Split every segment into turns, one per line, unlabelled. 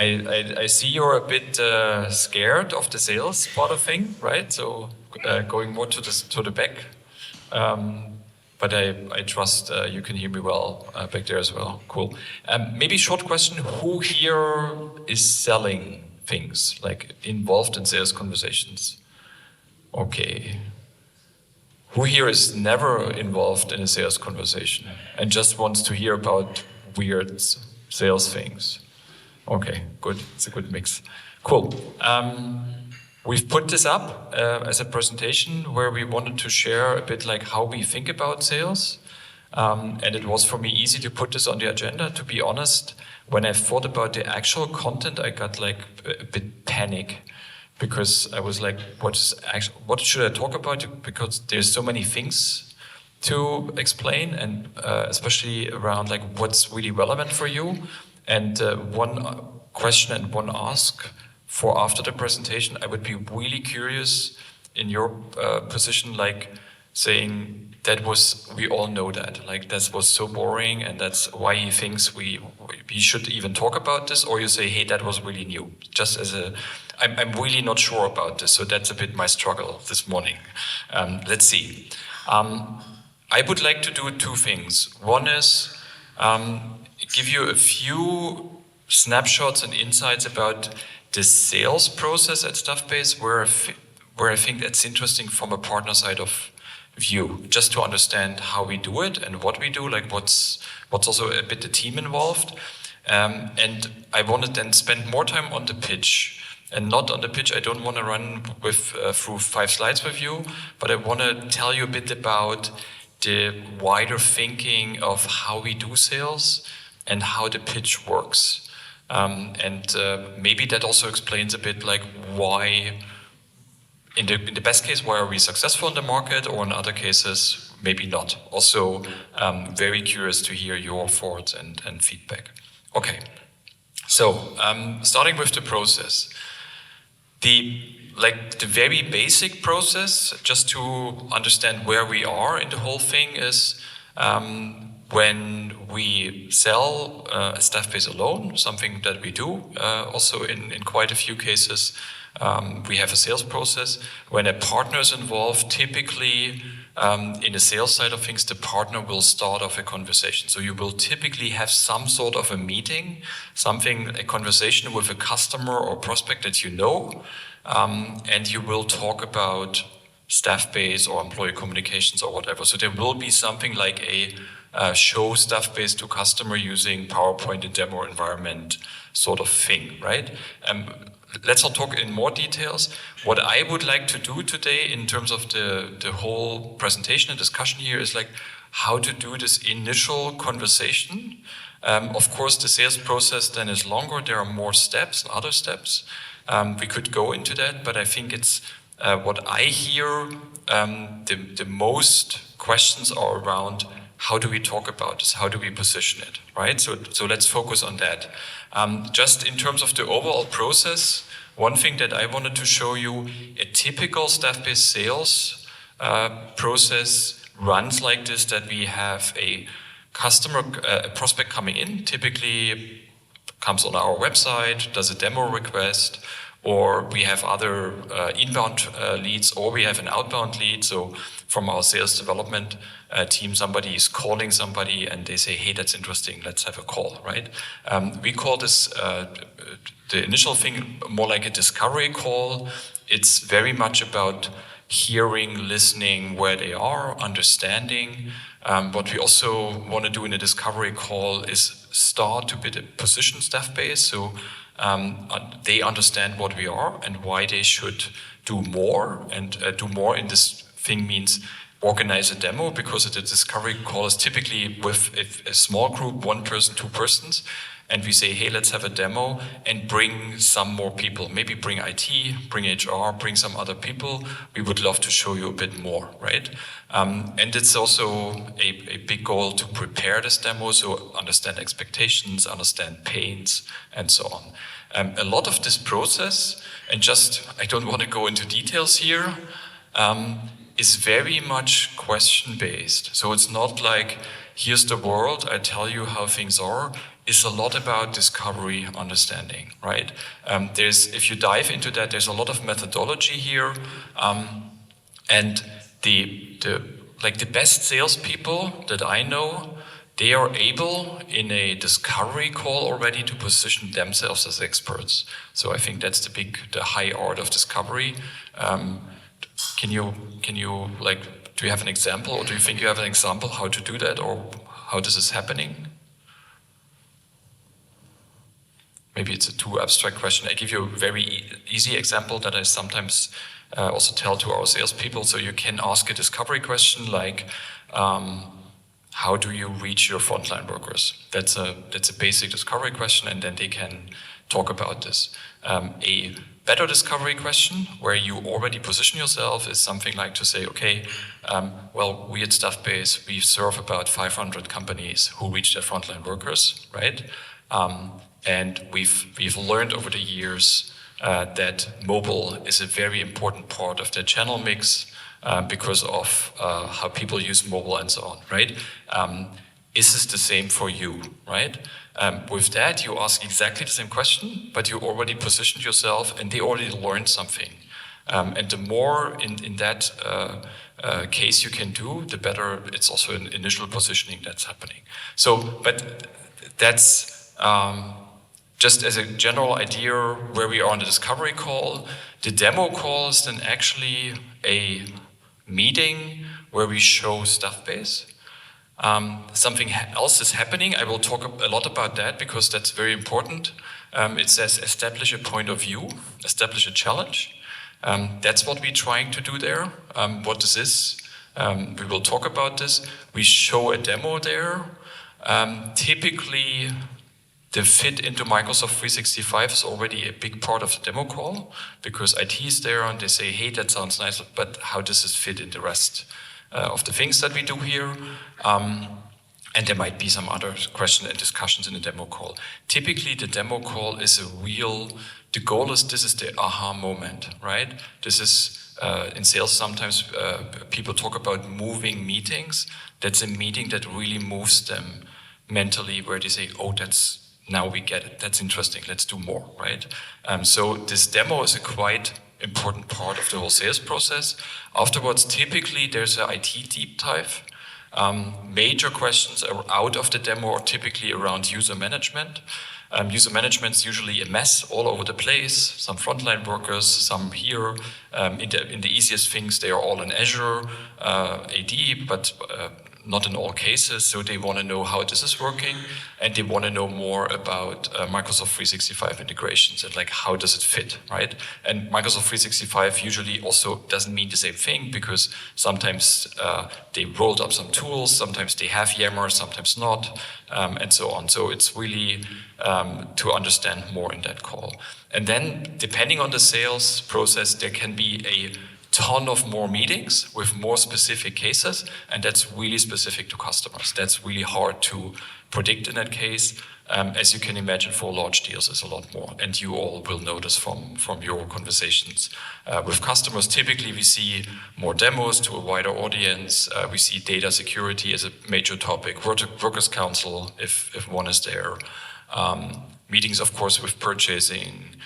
I see you're a bit scared of the sales part of thing, right? So going more to the back. But I trust you can hear me well back there as well. Cool. Maybe short question: who here is selling things, like involved in sales conversations? Okay. Who here is never involved in a sales conversation and just wants to hear about weird sales things? Okay, good. It's a good mix. Cool. We've put this up as a presentation where we wanted to share a bit like how we think about sales. And it was for me easy to put this on the agenda. To be honest, when I thought about the actual content, I got like a bit panic because I was like, what should I talk about? Because there's so many things to explain, and especially around like what's really relevant for you. And one question and one ask for after the presentation, I would be really curious in your position, like saying we all know that, like that was so boring and that's why he thinks we should even talk about this, or you say, hey, that was really new. Just as I'm really not sure about this, so that's a bit my struggle this morning. Let's see. I would like to do two things. One is give you a few snapshots and insights about the sales process at Staffbase, where I think that's interesting from a partner side of view, just to understand how we do it and what we do, like what's also a bit the team involved. And I want to then spend more time on the pitch. And not on the pitch, I don't want to run through 5 slides with you, but I want to tell you a bit about the wider thinking of how we do sales and how the pitch works. And maybe that also explains a bit like why, in the best case, why are we successful in the market, or in other cases, maybe not. Also, very curious to hear your thoughts and feedback. Okay, so starting with the process. The very basic process, just to understand where we are in the whole thing, is when we sell a Staffbase alone, something that we do also in quite a few cases, we have a sales process. When a partner is involved, typically in the sales side of things, the partner will start off a conversation. So you will typically have some sort of a meeting, a conversation with a customer or prospect that you know, and you will talk about Staffbase or employee communications or whatever. So there will be something like a show Staffbase to customer using PowerPoint and demo environment sort of thing, right? Let's not talk in more details. What I would like to do today in terms of the whole presentation and discussion here is like how to do this initial conversation. Of course, the sales process then is longer. There are more steps and other steps. We could go into that, but I think it's what I hear, the most questions are around how do we talk about this? How do we position it, right? So let's focus on that. Just in terms of the overall process, one thing that I wanted to show you, a typical Staffbase sales process runs like this, that we have a customer, a prospect coming in, typically comes on our website, does a demo request, or we have other inbound leads, or we have an outbound lead. So from our sales development team, somebody is calling somebody and they say, hey, that's interesting, let's have a call, right? We call this, the initial thing, more like a discovery call. It's very much about hearing, listening where they are, understanding. What we also want to do in a discovery call is start to position Staffbase, so they understand what we are and why they should do more. And do more in this thing means organize a demo, because the discovery call is typically with a small group, 1 person, 2 persons, and we say, hey, let's have a demo and bring some more people. Maybe bring IT, bring HR, bring some other people. We would love to show you a bit more, right? And it's also a big goal to prepare this demo, so understand expectations, understand pains, and so on. A lot of this process, and I don't want to go into details here, is very much question-based. So it's not like, here's the world, I tell you how things are, is a lot about discovery, understanding, right? If you dive into that, there's a lot of methodology here, and the best salespeople that I know, they are able in a discovery call already to position themselves as experts. So I think that's the high art of discovery. Can you do you have an example, or do you think you have an example how to do that, or how this is happening? Maybe it's a too abstract question. I give you a very easy example that I sometimes also tell to our salespeople. So you can ask a discovery question like, how do you reach your frontline workers? That's a basic discovery question, and then they can talk about this. A better discovery question, where you already position yourself, is something like to say, okay, well, we at Staffbase, we serve about 500 companies who reach their frontline workers, right? And we've learned over the years that mobile is a very important part of the channel mix because of how people use mobile and so on, right? Is this the same for you, right? With that, you ask exactly the same question, but you already positioned yourself and they already learned something. And the more in that case you can do, the better it's also an initial positioning that's happening. So, but that's just as a general idea where we are on the discovery call. The demo call is then actually a meeting where we show Staffbase. Something else is happening. I will talk a lot about that because that's very important. It says establish a point of view, establish a challenge. That's what we're trying to do there. What this is, we will talk about this. We show a demo there. Typically, the fit into Microsoft 365 is already a big part of the demo call because IT is there and they say, hey, that sounds nice, but how does this fit in the rest of the things that we do here? And there might be some other questions and discussions in the demo call. Typically, the demo call is the goal is this is the aha moment, right? This is, in sales sometimes people talk about moving meetings. That's a meeting that really moves them mentally where they say, oh, now we get it, that's interesting, let's do more, right? So this demo is a quite important part of the whole sales process. Afterwards, typically there's an IT deep dive. Major questions are out of the demo are typically around user management. User management is usually a mess all over the place. Some frontline workers, some here. In the easiest things, they are all in Azure AD, but not in all cases. So they want to know how this is working, and they want to know more about Microsoft 365 integrations and like how does it fit, right? And Microsoft 365 usually also doesn't mean the same thing because sometimes they rolled up some tools, sometimes they have Yammer, sometimes not, and so on. So it's really to understand more in that call. And then depending on the sales process, there can be a ton of more meetings with more specific cases, and that's really specific to customers. That's really hard to predict in that case. As you can imagine, for large deals, there's a lot more, and you all will notice from your conversations with customers. Typically, we see more demos to a wider audience. We see data security as a major topic, workers' council if one is there. Meetings, of course, with purchasing.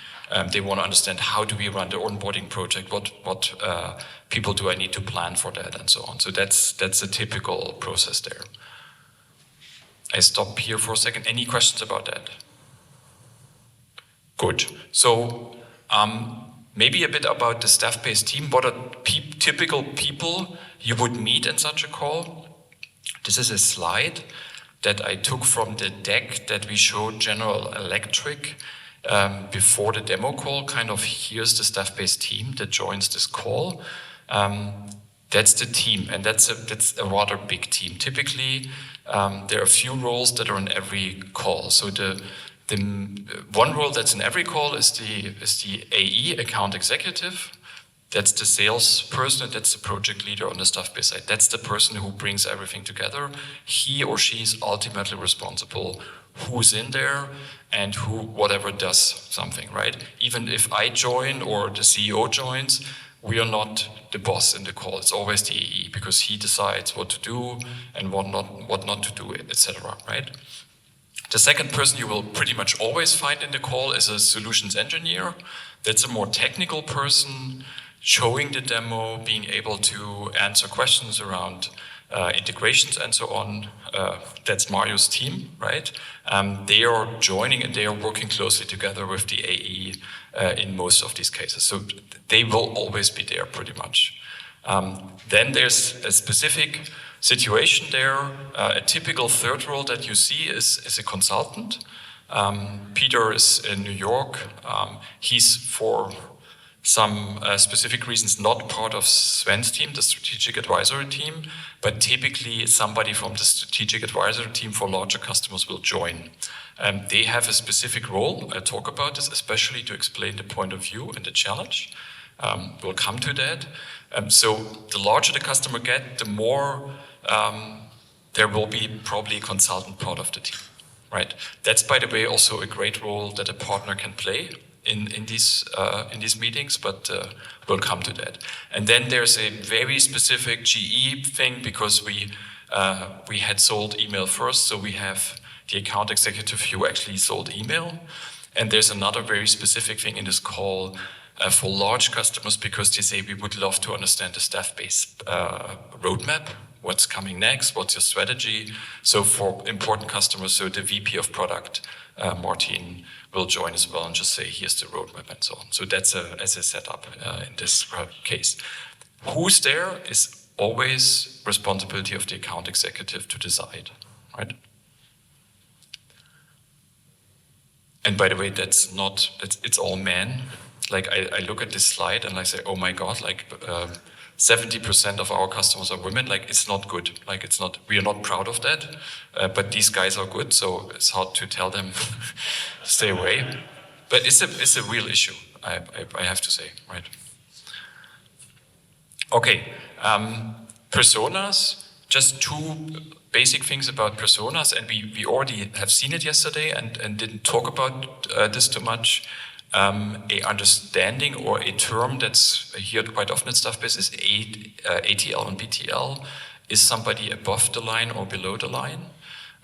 They want to understand how do we run the onboarding project, what people do I need to plan for that, and so on. So that's a typical process there. I stop here for a second. Any questions about that? Good. So maybe a bit about the Staffbase team. What are typical people you would meet in such a call? This is a slide that I took from the deck that we showed General Electric before the demo call. Kind of here's the Staffbase team that joins this call. That's the team, and that's a rather big team. Typically, there are a few roles that are in every call. So the one role that's in every call is the AE, account executive. That's the salesperson, that's the project leader on the Staffbase side. That's the person who brings everything together. He or she is ultimately responsible who's in there and who, whatever does something, right? Even if I join or the CEO joins, we are not the boss in the call. It's always the AE, because he decides what to do and what not to do, etc. Right? The second person you will pretty much always find in the call is a solutions engineer. That's a more technical person, showing the demo, being able to answer questions around integrations and so on. That's Mario's team, right? They are joining and they are working closely together with the AE in most of these cases. So they will always be there pretty much. Then there's a specific situation there. A typical third role that you see is a consultant. Peter is in New York. He's for some specific reasons not part of Sven's team, the strategic advisory team, but typically somebody from the strategic advisory team for larger customers will join. They have a specific role. I'll talk about this, especially to explain the point of view and the challenge. We'll come to that. So the larger the customer get, the more there will be probably a consultant part of the team, right? That's, by the way, also a great role that a partner can play in these meetings, but we'll come to that. And then there's a very specific GE thing, because we had sold email first, so we have the account executive who actually sold email. And there's another very specific thing in this call for large customers, because they say we would love to understand the Staffbase roadmap. What's coming next? What's your strategy? So for important customers, so the VP of product, Martin, will join as well and just say, here's the roadmap and so on. So that's as a setup in this case. Who's there is always responsibility of the account executive to decide, right? And by the way, it's all men. Like I look at this slide and I say, oh my God, like 70% of our customers are women. Like it's not good. Like it's not. We are not proud of that. But these guys are good, so it's hard to tell them stay away. But it's a real issue. I have to say, right? Okay, personas. Just two basic things about personas, and we already have seen it yesterday and didn't talk about this too much. A understanding or a term that's heard quite often in Staffbase is ATL and BTL. Is somebody above the line or below the line?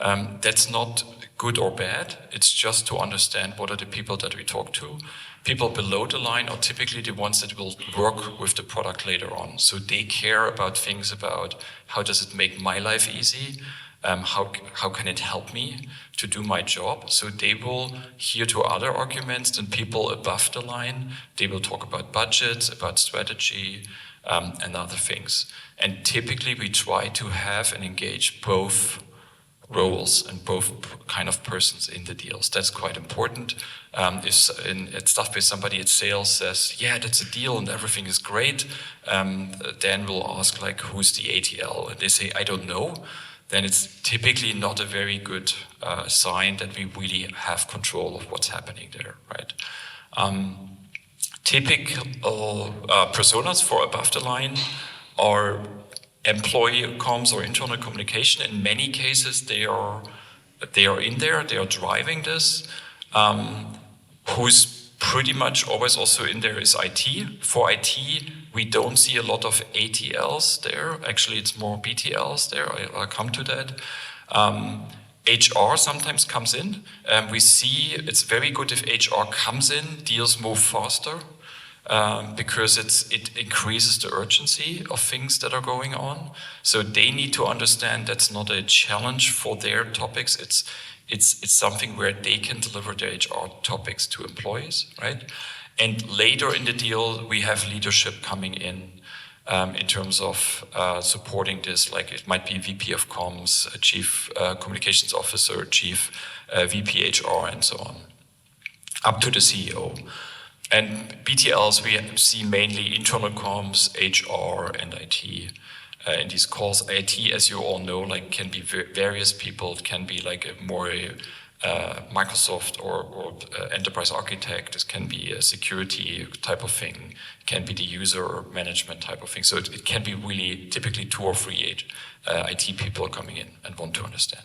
That's not good or bad. It's just to understand what are the people that we talk to. People below the line are typically the ones that will work with the product later on. So they care about things about how does it make my life easy? How can it help me to do my job? So they will hear to other arguments than people above the line. They will talk about budgets, about strategy, and other things. And typically we try to have and engage both roles and both kind of persons in the deals. That's quite important. If at Staffbase somebody at sales says, yeah, that's a deal and everything is great, then we'll ask like, who's the ATL? And they say, I don't know. Then it's typically not a very good sign that we really have control of what's happening there, right? Typical personas for above the line are employee comms or internal communication. In many cases, they are in there, they are driving this. Who's pretty much always also in there is IT. For IT, we don't see a lot of ATLs there. Actually, it's more BTLs there. I'll come to that. HR sometimes comes in. We see it's very good if HR comes in, deals move faster. Because it increases the urgency of things that are going on. So they need to understand that's not a challenge for their topics. It's something where they can deliver their HR topics to employees, right? And later in the deal, we have leadership coming in terms of supporting this. Like it might be VP of Comms, a Chief Communications Officer, Chief VP HR, and so on, up to the CEO. And BTLs, we see mainly internal comms, HR, and IT in these calls. IT, as you all know, like can be various people. It can be like a more Microsoft or enterprise architect. It can be a security type of thing. It can be the user management type of thing. So it can be really typically 2 or 3 IT people coming in and want to understand.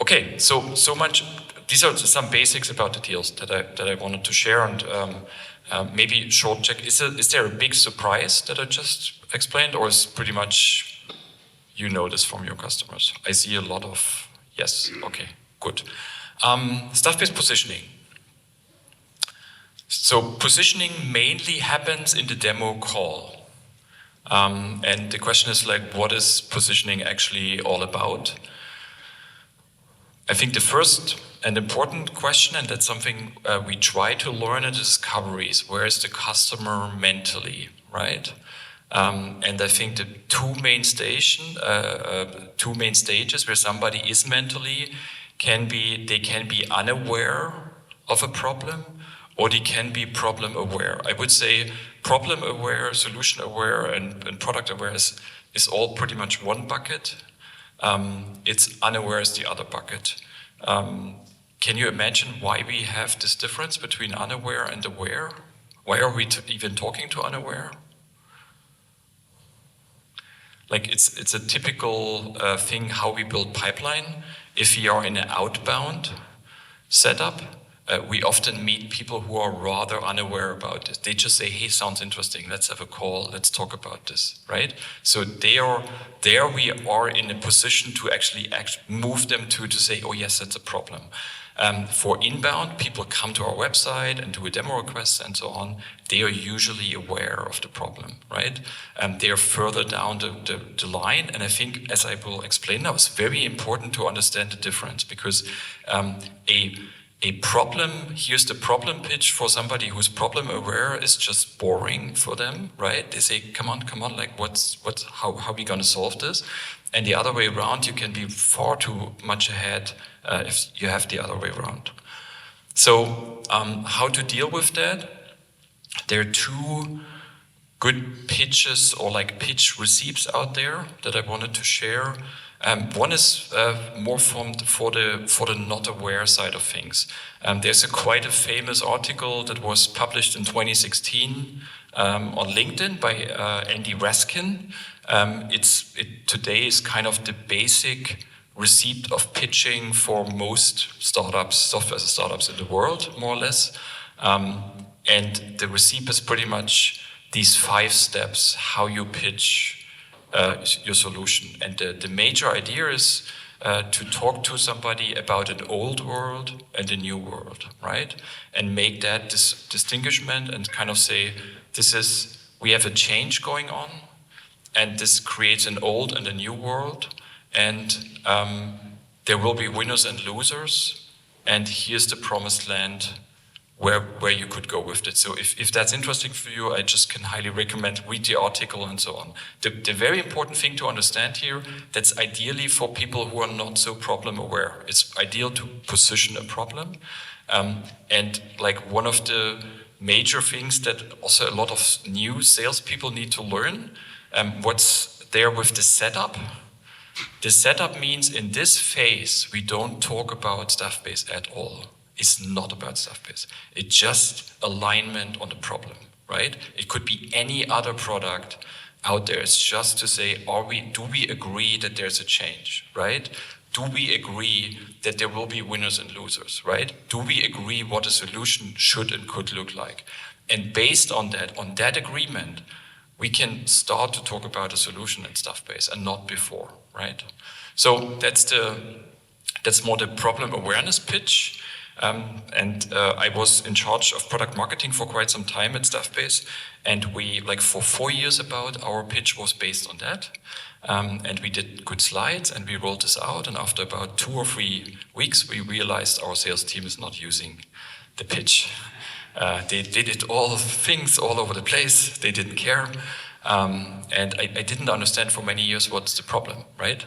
Okay, so much. These are some basics about the deals that I wanted to share, and Maybe short check, is there a big surprise that I just explained, or is pretty much you know this from your customers? I see a lot of yes, okay, good. Staff-based positioning. So positioning mainly happens in the demo call. And the question is like, what is positioning actually all about? I think the first and important question, and that's something we try to learn at discovery, is where is the customer mentally, right? And I think the two main stages where somebody is mentally they can be unaware of a problem, or they can be problem aware. I would say problem aware, solution aware, and product aware is all pretty much one bucket. It's unaware is the other bucket. Can you imagine why we have this difference between unaware and aware? Why are we even talking to unaware? Like it's a typical thing how we build pipeline. If we are in an outbound setup, we often meet people who are rather unaware about this. They just say, hey, sounds interesting, let's have a call, let's talk about this, right? So there we are in a position to actually move them to say, oh yes, that's a problem. For inbound, people come to our website and do a demo request and so on. They are usually aware of the problem, right? They are further down the line. And I think, as I will explain now, it's very important to understand the difference, because a problem, here's the problem pitch for somebody who's problem aware is just boring for them, right? They say, come on, like how are we gonna solve this? And the other way around, you can be far too much ahead if you have the other way around. So how to deal with that? There are two good pitches or like pitch receipts out there that I wanted to share. One is more for the not aware side of things. There's quite a famous article that was published in 2016 on LinkedIn by Andy Raskin. Today is kind of the basic receipt of pitching for most startups, software startups in the world, more or less. And the receipt is pretty much these 5 steps how you pitch your solution. And the major idea is to talk to somebody about an old world and a new world, right? And make that distinguishment and kind of say, we have a change going on, and this creates an old and a new world, and there will be winners and losers, and here's the promised land where you could go with it. So if that's interesting for you, I just can highly recommend read the article and so on. The very important thing to understand here, that's ideally for people who are not so problem aware. It's ideal to position a problem. And like one of the major things that also a lot of new salespeople need to learn, what's there with the setup. The setup means in this phase, we don't talk about Staffbase at all. It's not about Staffbase. It's just alignment on the problem, right? It could be any other product out there. It's just to say, do we agree that there's a change, right? Do we agree that there will be winners and losers, right? Do we agree what a solution should and could look like? And based on that agreement, we can start to talk about a solution in Staffbase and not before, right? So that's more the problem awareness pitch. I was in charge of product marketing for quite some time at Staffbase, and we, like for 4 years about, our pitch was based on that. And we did good slides and we rolled this out, and after about 2 or 3 weeks, we realized our sales team is not using the pitch. They did all things all over the place, they didn't care. And I didn't understand for many years what's the problem, right?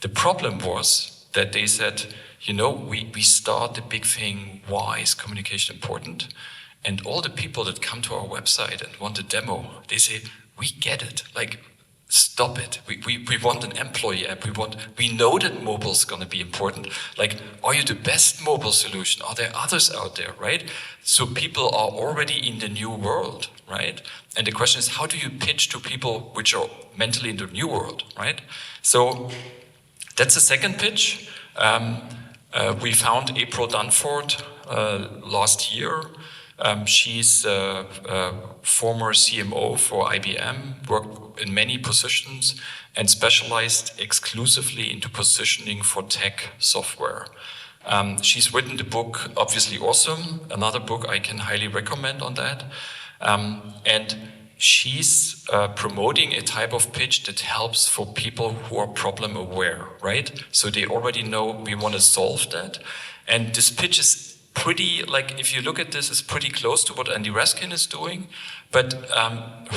The problem was that they said, we start the big thing, why is communication important? And all the people that come to our website and want a demo, they say, we get it, like, stop it. We want an employee app. We know that mobile is going to be important. Like, are you the best mobile solution? Are there others out there, right? So people are already in the new world, right? And the question is, how do you pitch to people which are mentally in the new world, right? So that's the second pitch. We found April Dunford last year. She's a former CMO for IBM, worked in many positions, and specialized exclusively into positioning for tech software. She's written the book, Obviously Awesome, another book I can highly recommend on that. And she's promoting a type of pitch that helps for people who are problem aware, right? So they already know we want to solve that. And this pitch is pretty, like, if you look at this, it's pretty close to what Andy Raskin is doing, but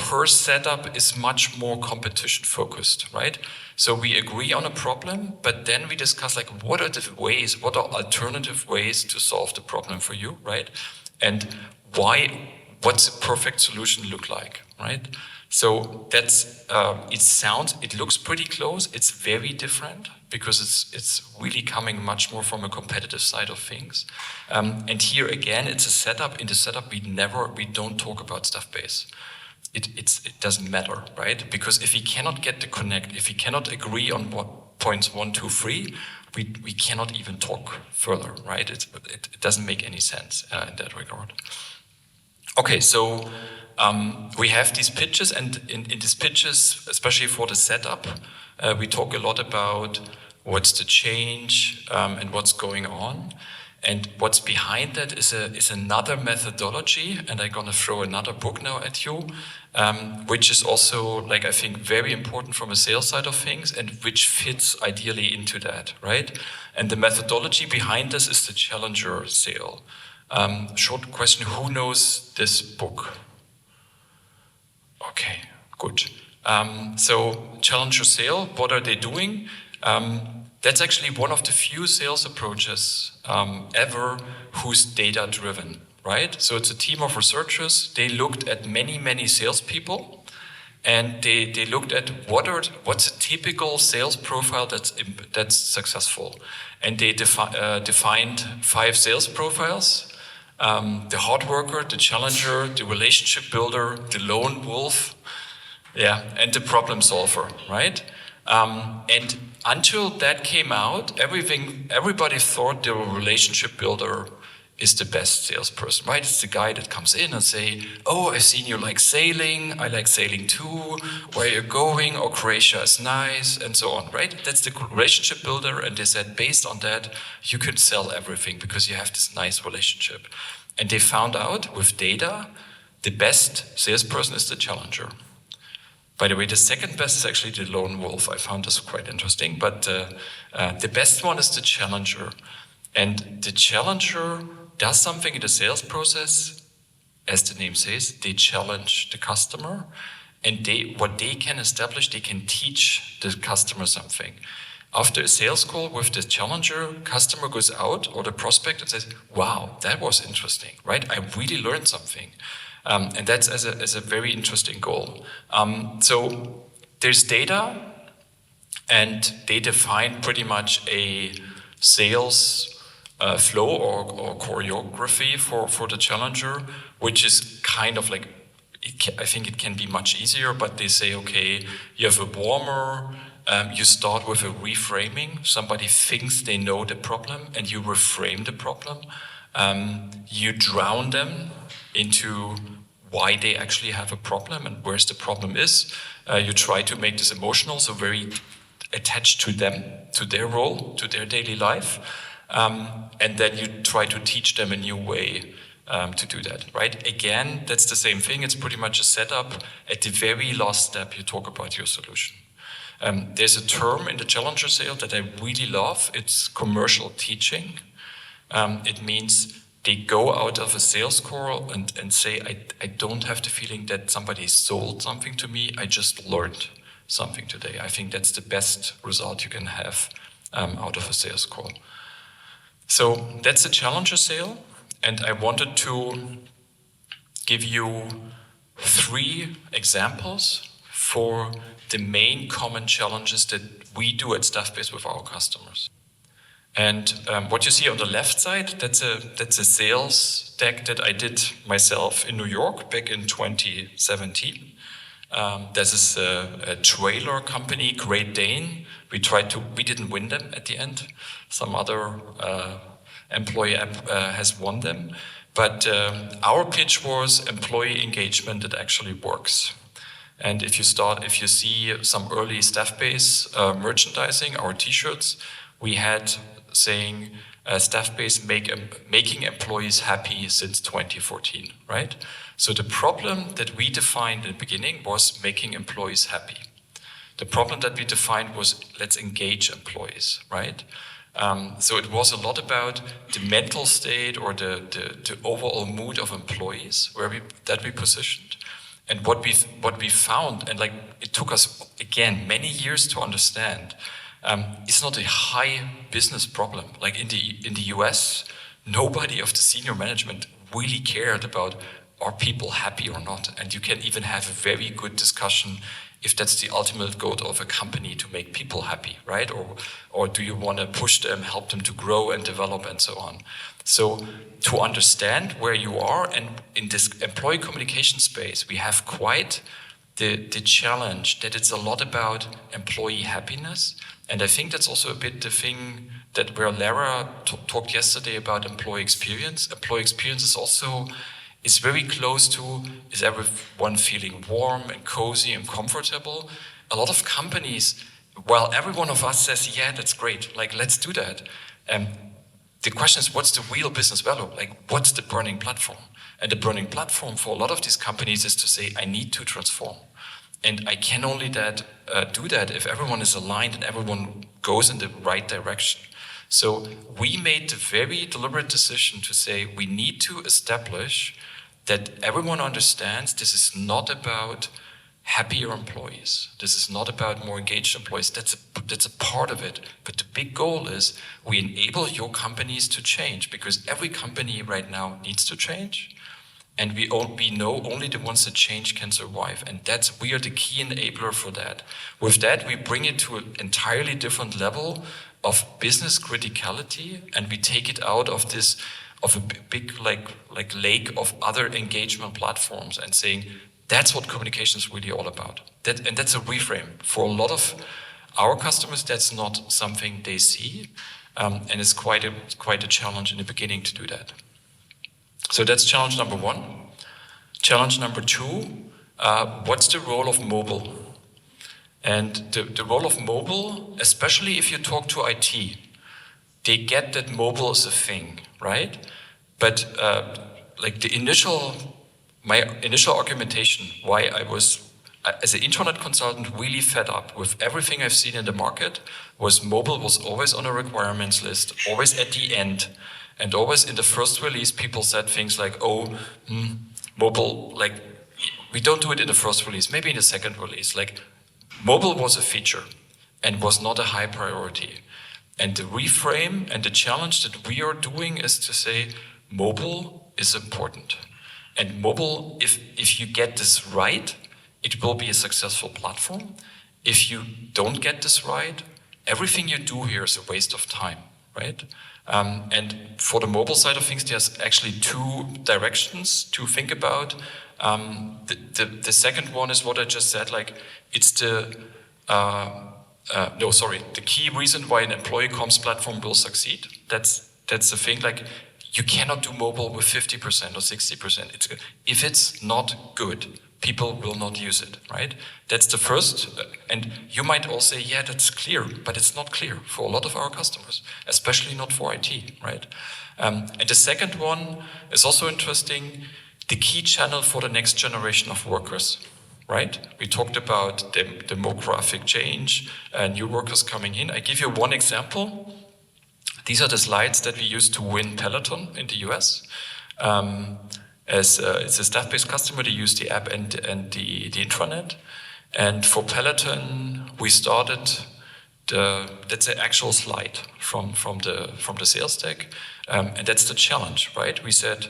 her setup is much more competition focused, right? So we agree on a problem, but then we discuss, like, what are the ways, what are alternative ways to solve the problem for you, right? And what's a perfect solution look like, right? So that's, it looks pretty close. It's very different because it's really coming much more from a competitive side of things. And here again, it's a setup. In the setup, we don't talk about Staffbase. It doesn't matter, right? Because if we cannot get the connect, if we cannot agree on what points 1, 2, 3, we cannot even talk further, right? It doesn't make any sense in that regard. Okay, so we have these pitches, and in these pitches, especially for the setup, we talk a lot about what's the change and what's going on. And what's behind that is another methodology, and I'm gonna throw another book now at you, which is also, like, I think very important from a sales side of things, and which fits ideally into that, right? And the methodology behind this is the challenger sale. Short question, who knows this book? Okay, good. So challenger sale, what are they doing? That's actually one of the few sales approaches ever who's data-driven, right? So it's a team of researchers. They looked at many salespeople, and they looked at what's a typical sales profile that's successful, and they defined 5 sales profiles. The hard worker, the challenger, the relationship builder, the lone wolf, and the problem solver, right? And until that came out, everybody thought the relationship builder is the best salesperson, right? It's the guy that comes in and say, oh, I've seen you like sailing, I like sailing too, where you're going, or Croatia is nice, and so on, right? That's the relationship builder, and they said, based on that, you could sell everything because you have this nice relationship. And they found out with data, the best salesperson is the challenger. By the way, the second best is actually the lone wolf. I found this quite interesting, but the best one is the challenger. And the challenger does something in the sales process, as the name says, they challenge the customer, and what they can establish, they can teach the customer something. After a sales call with the challenger, customer goes out, or the prospect, and says, wow, that was interesting, right? I really learned something. And that's as a very interesting goal. So there's data, and they define pretty much a sales flow or choreography for the challenger, which is kind of like, I think it can be much easier, but they say, okay, you have a warmer, you start with a reframing. Somebody thinks they know the problem, and you reframe the problem. You drown them into why they actually have a problem and where's the problem is. You try to make this emotional, so very attached to them, to their role, to their daily life. And then you try to teach them a new way to do that, right? Again, that's the same thing. It's pretty much a setup. At the very last step, you talk about your solution. There's a term in the challenger sale that I really love. It's commercial teaching. It means they go out of a sales call and say, I don't have the feeling that somebody sold something to me. I just learned something today. I think that's the best result you can have out of a sales call. So that's a challenger sale. And I wanted to give you 3 examples for the main common challenges that we do at Staffbase with our customers. And what you see on the left side, that's a sales deck that I did myself in New York back in 2017. This is a trailer company, Great Dane. We didn't win them at the end. Some other employee has won them. But our pitch was employee engagement that actually works. And if you see some early Staffbase merchandising, our T-shirts, we had saying Staffbase making employees happy since 2014, right? So the problem that we defined in the beginning was making employees happy. The problem that we defined was let's engage employees, right? So it was a lot about the mental state or the overall mood of employees that we positioned. And what we found, and like it took us again many years to understand, it's not a high business problem. Like in the US, nobody of the senior management really cared about are people happy or not, and you can even have a very good discussion if that's the ultimate goal of a company to make people happy, right? Or do you want to push them, help them to grow and develop and so on? So to understand where you are, and in this employee communication space, we have quite the challenge that it's a lot about employee happiness. And I think that's also a bit the thing that where Lara talked yesterday about employee experience. Employee experience is very close to, is everyone feeling warm and cozy and comfortable? A lot of companies, while every one of us says, yeah, that's great, like, let's do that. The question is, what's the real business value? Like, what's the burning platform? And the burning platform for a lot of these companies is to say, I need to transform. And I can only do that if everyone is aligned and everyone goes in the right direction. So we made the very deliberate decision to say we need to establish that everyone understands this is not about happier employees. This is not about more engaged employees. That's a part of it. But the big goal is we enable your companies to change, because every company right now needs to change. And we know only the ones that change can survive. And we are the key enabler for that. With that, we bring it to an entirely different level of business criticality, and we take it out of a big like lake of other engagement platforms and saying that's what communication is really all about. And that's a reframe. For a lot of our customers, that's not something they see, and it's quite a challenge in the beginning to do that. So that's challenge number one. Challenge number two, what's the role of mobile? And the role of mobile, especially if you talk to IT, they get that mobile is a thing, right? But like my initial argumentation why I was, as an internet consultant, really fed up with everything I've seen in the market was mobile was always on a requirements list, always at the end, and always in the first release people said things like, mobile, like we don't do it in the first release, maybe in the second release. Like mobile was a feature and was not a high priority. And the reframe and the challenge that we are doing is to say mobile is important. And mobile, if you get this right, it will be a successful platform. If you don't get this right, everything you do here is a waste of time, right? And for the mobile side of things, there's actually two directions to think about. The second one is what I just said, like it's the key reason why an employee comms platform will succeed. That's the thing, like you cannot do mobile with 50% or 60%. If it's not good, people will not use it, right? That's the first, and you might all say, yeah, that's clear, but it's not clear for a lot of our customers, especially not for IT, right? And the second one is also interesting, the key channel for the next generation of workers, right? We talked about the demographic change, new workers coming in. I give you one example. These are the slides that we used to win Peloton in the US. It's a Staffbase customer, they use the app and the intranet. And for Peloton, we started that's an actual slide from the sales deck. And that's the challenge, right? We said,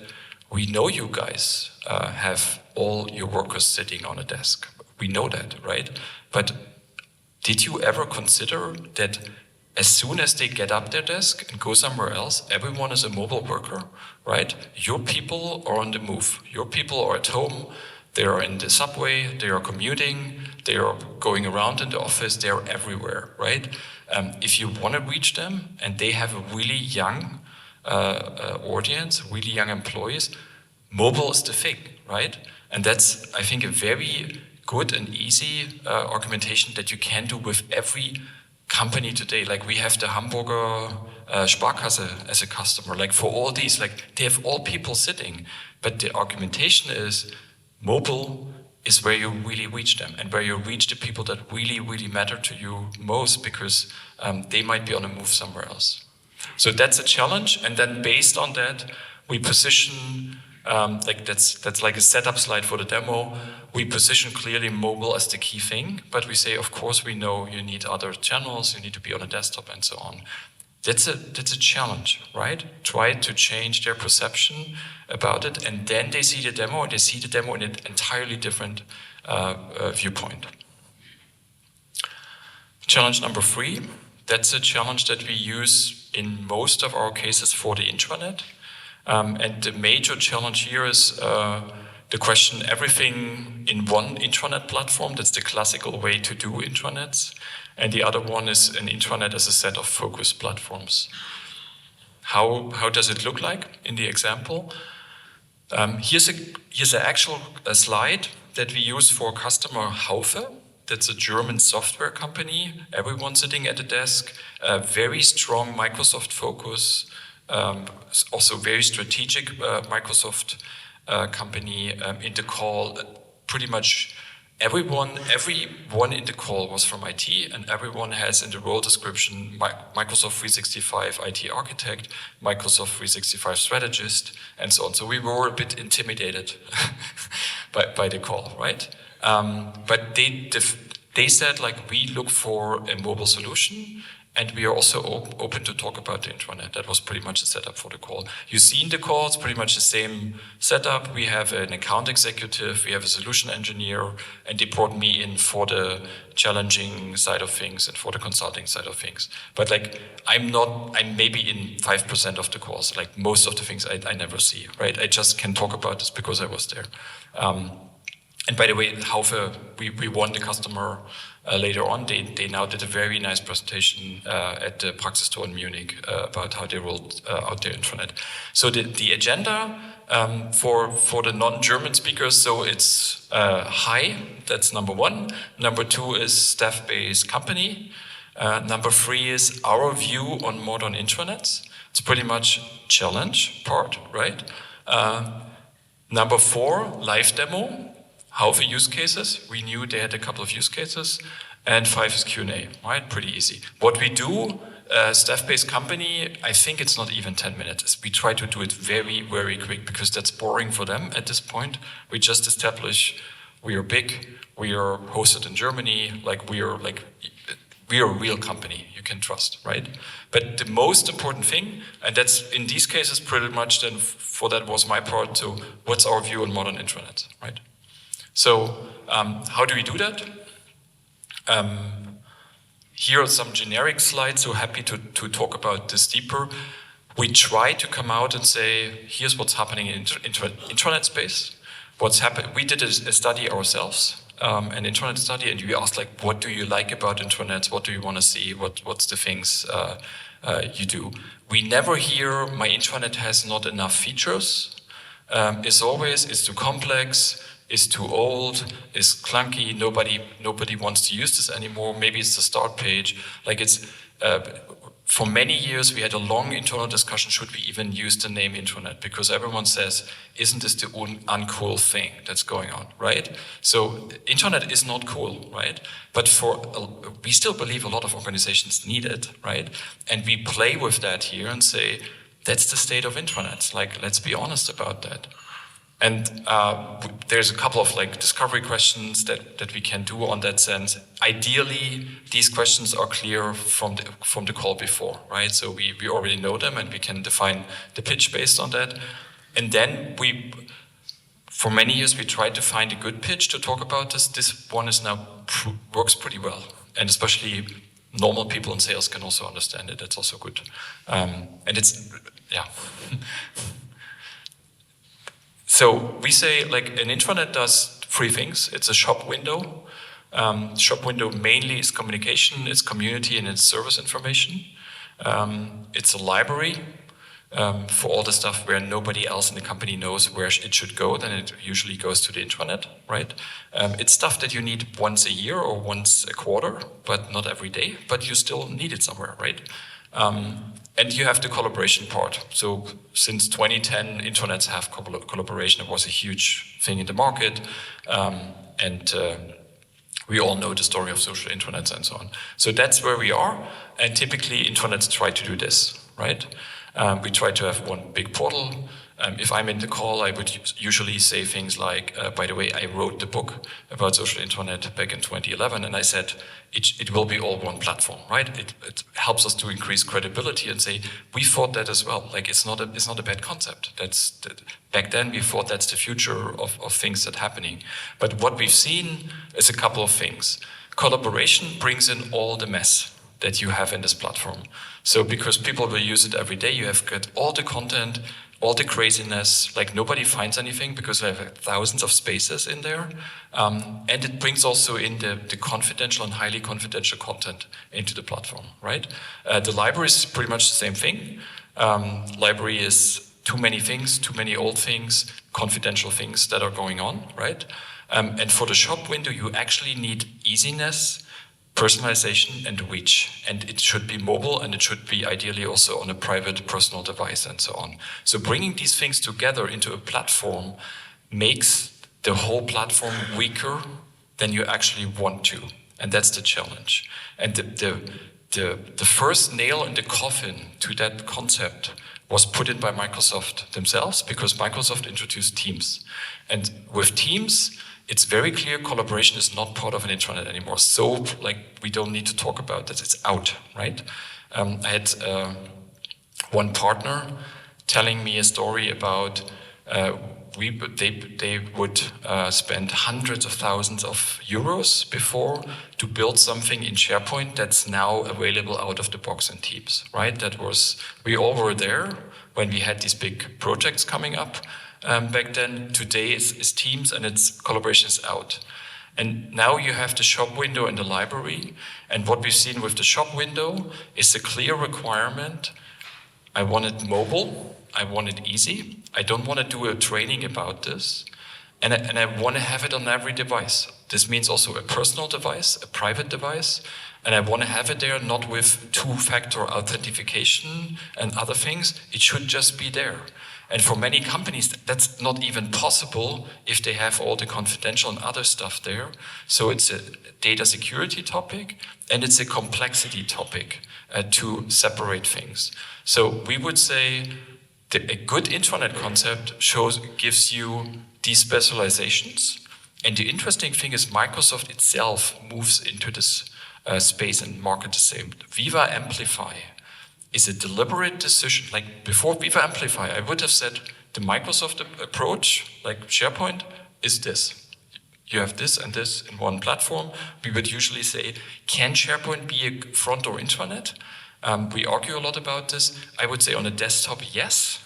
we know you guys have all your workers sitting on a desk. We know that, right? But did you ever consider that as soon as they get up their desk and go somewhere else, everyone is a mobile worker, right? Your people are on the move. Your people are at home. They are in the subway. They are commuting. They are going around in the office. They are everywhere, right? If you want to reach them and they have a really young audience, really young employees, mobile is the thing, right? And that's, I think, a very good and easy argumentation that you can do with every company today. Like we have the Hamburger Sparkasse as a customer. Like for all these, like they have all people sitting, but the argumentation is mobile is where you really reach them and where you reach the people that really, really matter to you most, because they might be on a move somewhere else. So that's a challenge, and then based on that, we position, like that's like a setup slide for the demo. We position clearly mobile as the key thing, but we say, of course, we know you need other channels, you need to be on a desktop and so on. That's a challenge, right? Try to change their perception about it, and then they see the demo, and they see the demo in an entirely different viewpoint. Challenge number 3, that's a challenge that we use in most of our cases for the intranet. And the major challenge here is the question, everything in one intranet platform, that's the classical way to do intranets. And the other one is an intranet as a set of focus platforms. How does it look like in the example? Here's an actual slide that we use for customer Haufe. That's a German software company. Everyone sitting at a desk. Very strong Microsoft focus. Also very strategic Microsoft company. In the call, pretty much everyone in the call was from IT, and everyone has in the role description Microsoft 365 IT architect, Microsoft 365 strategist, and so on. So we were a bit intimidated by the call, right? But they said, like, we look for a mobile solution, and we are also open to talk about the intranet. That was pretty much the setup for the call. You see in the call, it's pretty much the same setup. We have an account executive, we have a solution engineer, and they brought me in for the challenging side of things and for the consulting side of things. But like, I'm maybe in 5% of the calls. Like most of the things I never see, right? I just can talk about this because I was there. And by the way, Haufe, we won the customer later on. They now did a very nice presentation at the Praxis Store in Munich about how they rolled out their intranet. So the agenda for the non-German speakers, so it's high, that's number 1. Number 2 is staff-based company. Number 3 is our view on modern intranets. It's pretty much challenge part, right? Number 4, live demo. Haufe use cases. We knew they had a couple of use cases. And 5 is Q&A, right? Pretty easy. What we do, staff-based company, I think it's not even 10 minutes. We try to do it very, very quick because that's boring for them at this point. We just establish we are big, we are hosted in Germany, we are a real company you can trust, right? But the most important thing, and that's in these cases pretty much then for that was my part, so what's our view on modern intranets, right? So how do we do that? Here are some generic slides, so happy to talk about this deeper. We try to come out and say, here's what's happening in intranet space. What's happened? We did a study ourselves, an intranet study, and we asked, like, what do you like about intranets? What do you want to see? What's the things you do? We never hear, my intranet has not enough features. It's too complex. Is too old, is clunky, nobody wants to use this anymore, maybe it's the start page. Like it's, for many years we had a long internal discussion, should we even use the name intranet? Because everyone says, isn't this the uncool thing that's going on, right? So intranet is not cool, right? But we still believe a lot of organizations need it, right? And we play with that here and say, that's the state of intranets, like let's be honest about that. And there's a couple of discovery questions that we can do on that sense. Ideally, these questions are clear from the call before, right? So we already know them and we can define the pitch based on that. And then for many years, we tried to find a good pitch to talk about this. This one is now works pretty well. And especially normal people in sales can also understand it. That's also good. And it's, yeah. So we say an intranet does 3 things. It's a shop window. Shop window mainly is communication, it's community, and it's service information. It's a library. For all the stuff where nobody else in the company knows where it should go, then it usually goes to the intranet, right? It's stuff that you need once a year or once a quarter, but not every day, but you still need it somewhere, right? And you have the collaboration part. So since 2010, intranets have collaboration. It was a huge thing in the market. We all know the story of social intranets and so on. So that's where we are. And typically intranets try to do this, right? We try to have one big portal. If I'm in the call, I would usually say things like, by the way, I wrote the book about social intranet back in 2011, and I said, it will be all one platform, right? It helps us to increase credibility and say, we thought that as well. Like, it's not a bad concept. Back then, we thought that's the future of things that are happening. But what we've seen is a couple of things. Collaboration brings in all the mess that you have in this platform. So because people will use it every day, you have got all the content, all the craziness, like nobody finds anything because I have thousands of spaces in there. And it brings also in the confidential and highly confidential content into the platform, right? The library is pretty much the same thing. Library is too many things, too many old things, confidential things that are going on, right? And for the shop window, you actually need easiness, personalization, and reach. And it should be mobile, and it should be ideally also on a private personal device and so on. So bringing these things together into a platform makes the whole platform weaker than you actually want to. And that's the challenge. And the first nail in the coffin to that concept was put in by Microsoft themselves, because Microsoft introduced Teams. And with Teams, it's very clear collaboration is not part of an intranet anymore. So, like, we don't need to talk about that. It's out, right? I had one partner telling me a story about they would spend hundreds of thousands of euros before to build something in SharePoint that's now available out of the box in Teams, right? We all were there when we had these big projects coming up. Back then, today is Teams, and its collaboration is out. And now you have the shop window and the library. And what we've seen with the shop window is a clear requirement. I want it mobile. I want it easy. I don't want to do a training about this. And I want to have it on every device. This means also a personal device, a private device. And I want to have it there not with two-factor authentication and other things. It should just be there. And for many companies, that's not even possible if they have all the confidential and other stuff there. So it's a data security topic, and it's a complexity topic to separate things. So we would say that a good intranet concept gives you these specializations. And the interesting thing is Microsoft itself moves into this space and market the same. Viva Amplify is a deliberate decision. Like before Viva Amplify, I would have said the Microsoft approach, like SharePoint, is this. You have this and this in one platform. We would usually say, can SharePoint be a front or intranet? We argue a lot about this. I would say on a desktop, yes.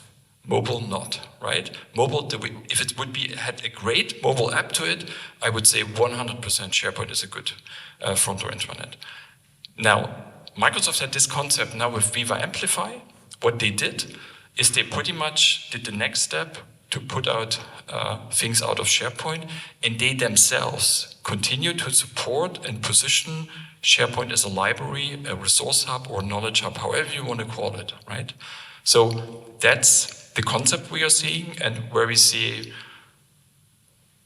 Mobile, not, right? Mobile, if it had a great mobile app to it, I would say 100% SharePoint is a good front or intranet. Now, Microsoft had this concept now with Viva Amplify. What they did is they pretty much did the next step to put out things out of SharePoint, and they themselves continue to support and position SharePoint as a library, a resource hub, or knowledge hub, however you want to call it, right? So that's the concept we are seeing, and where we see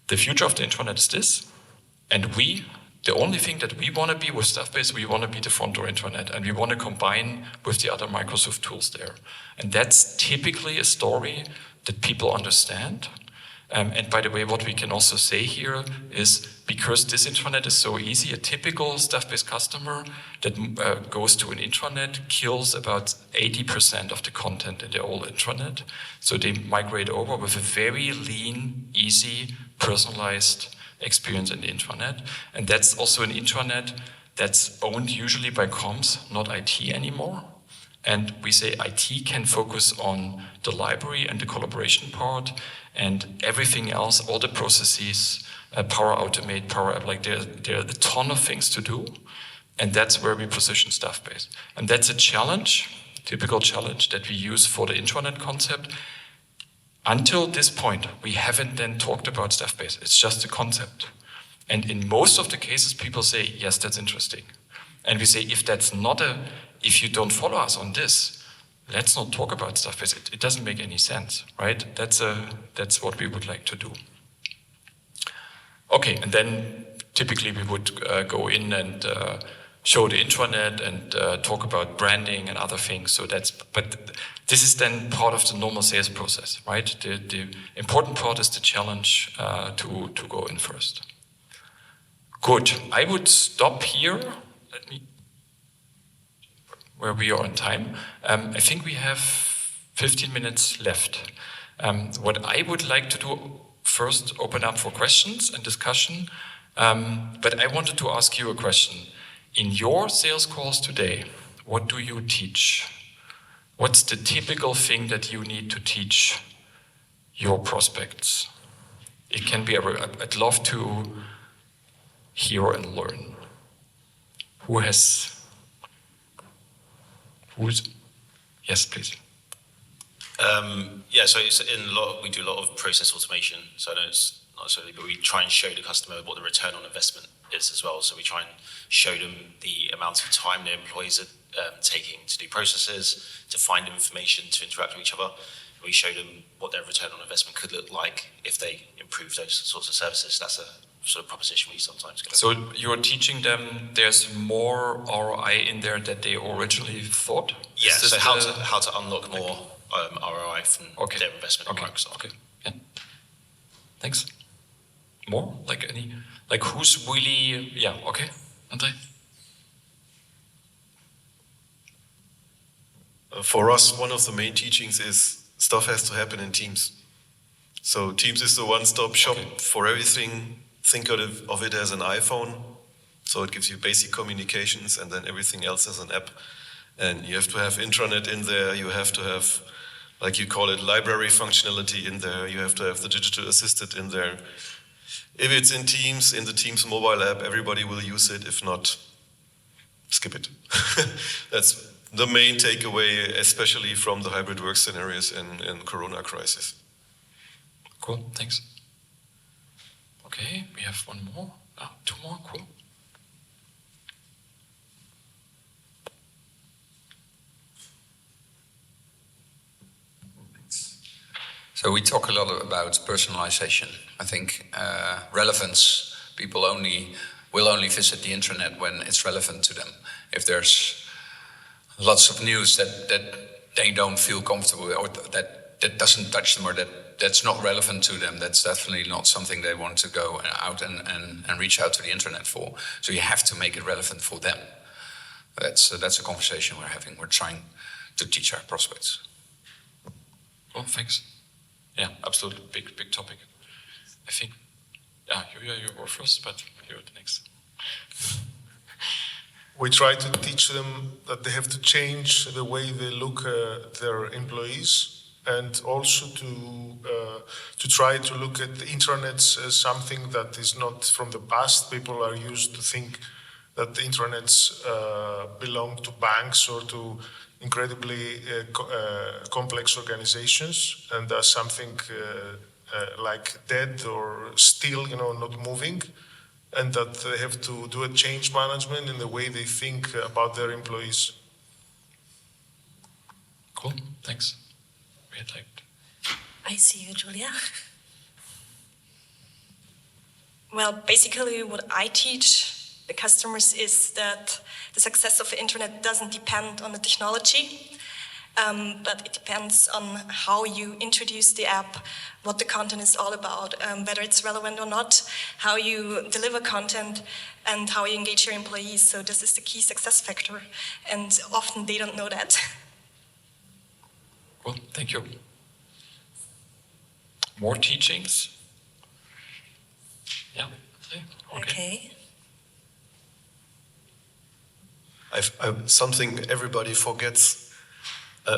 the future of the intranet is this, and the only thing that we want to be with Staffbase, we want to be the front door intranet, and we want to combine with the other Microsoft tools there. And that's typically a story that people understand. And by the way, what we can also say here is because this intranet is so easy, a typical Staffbase customer that goes to an intranet kills about 80% of the content in their old intranet. So they migrate over with a very lean, easy, personalized experience in the intranet. And that's also an intranet that's owned usually by comms, not IT anymore. And we say IT can focus on the library and the collaboration part, and everything else, all the processes, Power Automate, Power App, like there are a ton of things to do. And that's where we position Staffbase. And that's a challenge typical challenge that we use for the intranet concept. Until this point, we haven't then talked about Staffbase. It's just a concept. And in most of the cases, people say, yes, that's interesting. And we say, if you don't follow us on this, let's not talk about Staffbase. It doesn't make any sense, right? That's what we would like to do. Okay, and then typically we would go in and show the intranet and talk about branding and other things. But this is then part of the normal sales process, right? The important part is the challenge to go in first. Good. I would stop here. Where we are on time. I think we have 15 minutes left. What I would like to do first, open up for questions and discussion. But I wanted to ask you a question. In your sales calls today, what do you teach? What's the typical thing that you need to teach your prospects? It can be, I'd love to hear and learn. Yes, please.
So we do a lot of process automation. So I know it's not necessarily, but we try and show the customer what the return on investment is as well. So we try and show them the amount of time their employees are taking to do processes, to find information, to interact with each other. We show them what their return on investment could look like if they improve those sorts of services. That's a sort of proposition we sometimes get.
So you're teaching them there's more ROI in there that they originally thought?
Yeah, so how to unlock more ROI from their investment in Microsoft.
Okay, yeah. Thanks. More? Who's really, Andre?
For us, one of the main teachings is stuff has to happen in Teams. So Teams is the one-stop shop for everything. Think of it as an iPhone. So it gives you basic communications and then everything else as an app. And you have to have intranet in there. You have to have, like you call it, library functionality in there. You have to have the digital assistant in there. If it's in Teams, in the Teams mobile app, everybody will use it. If not, skip it. That's the main takeaway, especially from the hybrid work scenarios in Corona crisis.
Cool, thanks. Okay, we have one more. Two more, cool.
So we talk a lot about personalization. I think relevance, people will only visit the intranet when it's relevant to them. If there's lots of news that they don't feel comfortable with, or that doesn't touch them, or that's not relevant to them, that's definitely not something they want to go out and reach out to the intranet for. So you have to make it relevant for them. That's a conversation we're having. We're trying to teach our prospects.
Oh, thanks. Yeah, absolutely. Big topic. I think, you were first, but you're the next.
We try to teach them that they have to change the way they look at their employees, and also to try to look at the intranets as something that is not from the past. People are used to think that the intranets belong to banks or to incredibly complex organizations, and are something like dead or still, not moving, and that they have to do a change management in the way they think about their employees.
Cool, thanks.
I see you, Julia. Well, basically what I teach the customers is that the success of the internet doesn't depend on the technology, but it depends on how you introduce the app, what the content is all about, whether it's relevant or not, how you deliver content, and how you engage your employees. So this is the key success factor, and often they don't know that.
Well, thank you. More teachings? Yeah.
Okay.
Something everybody forgets.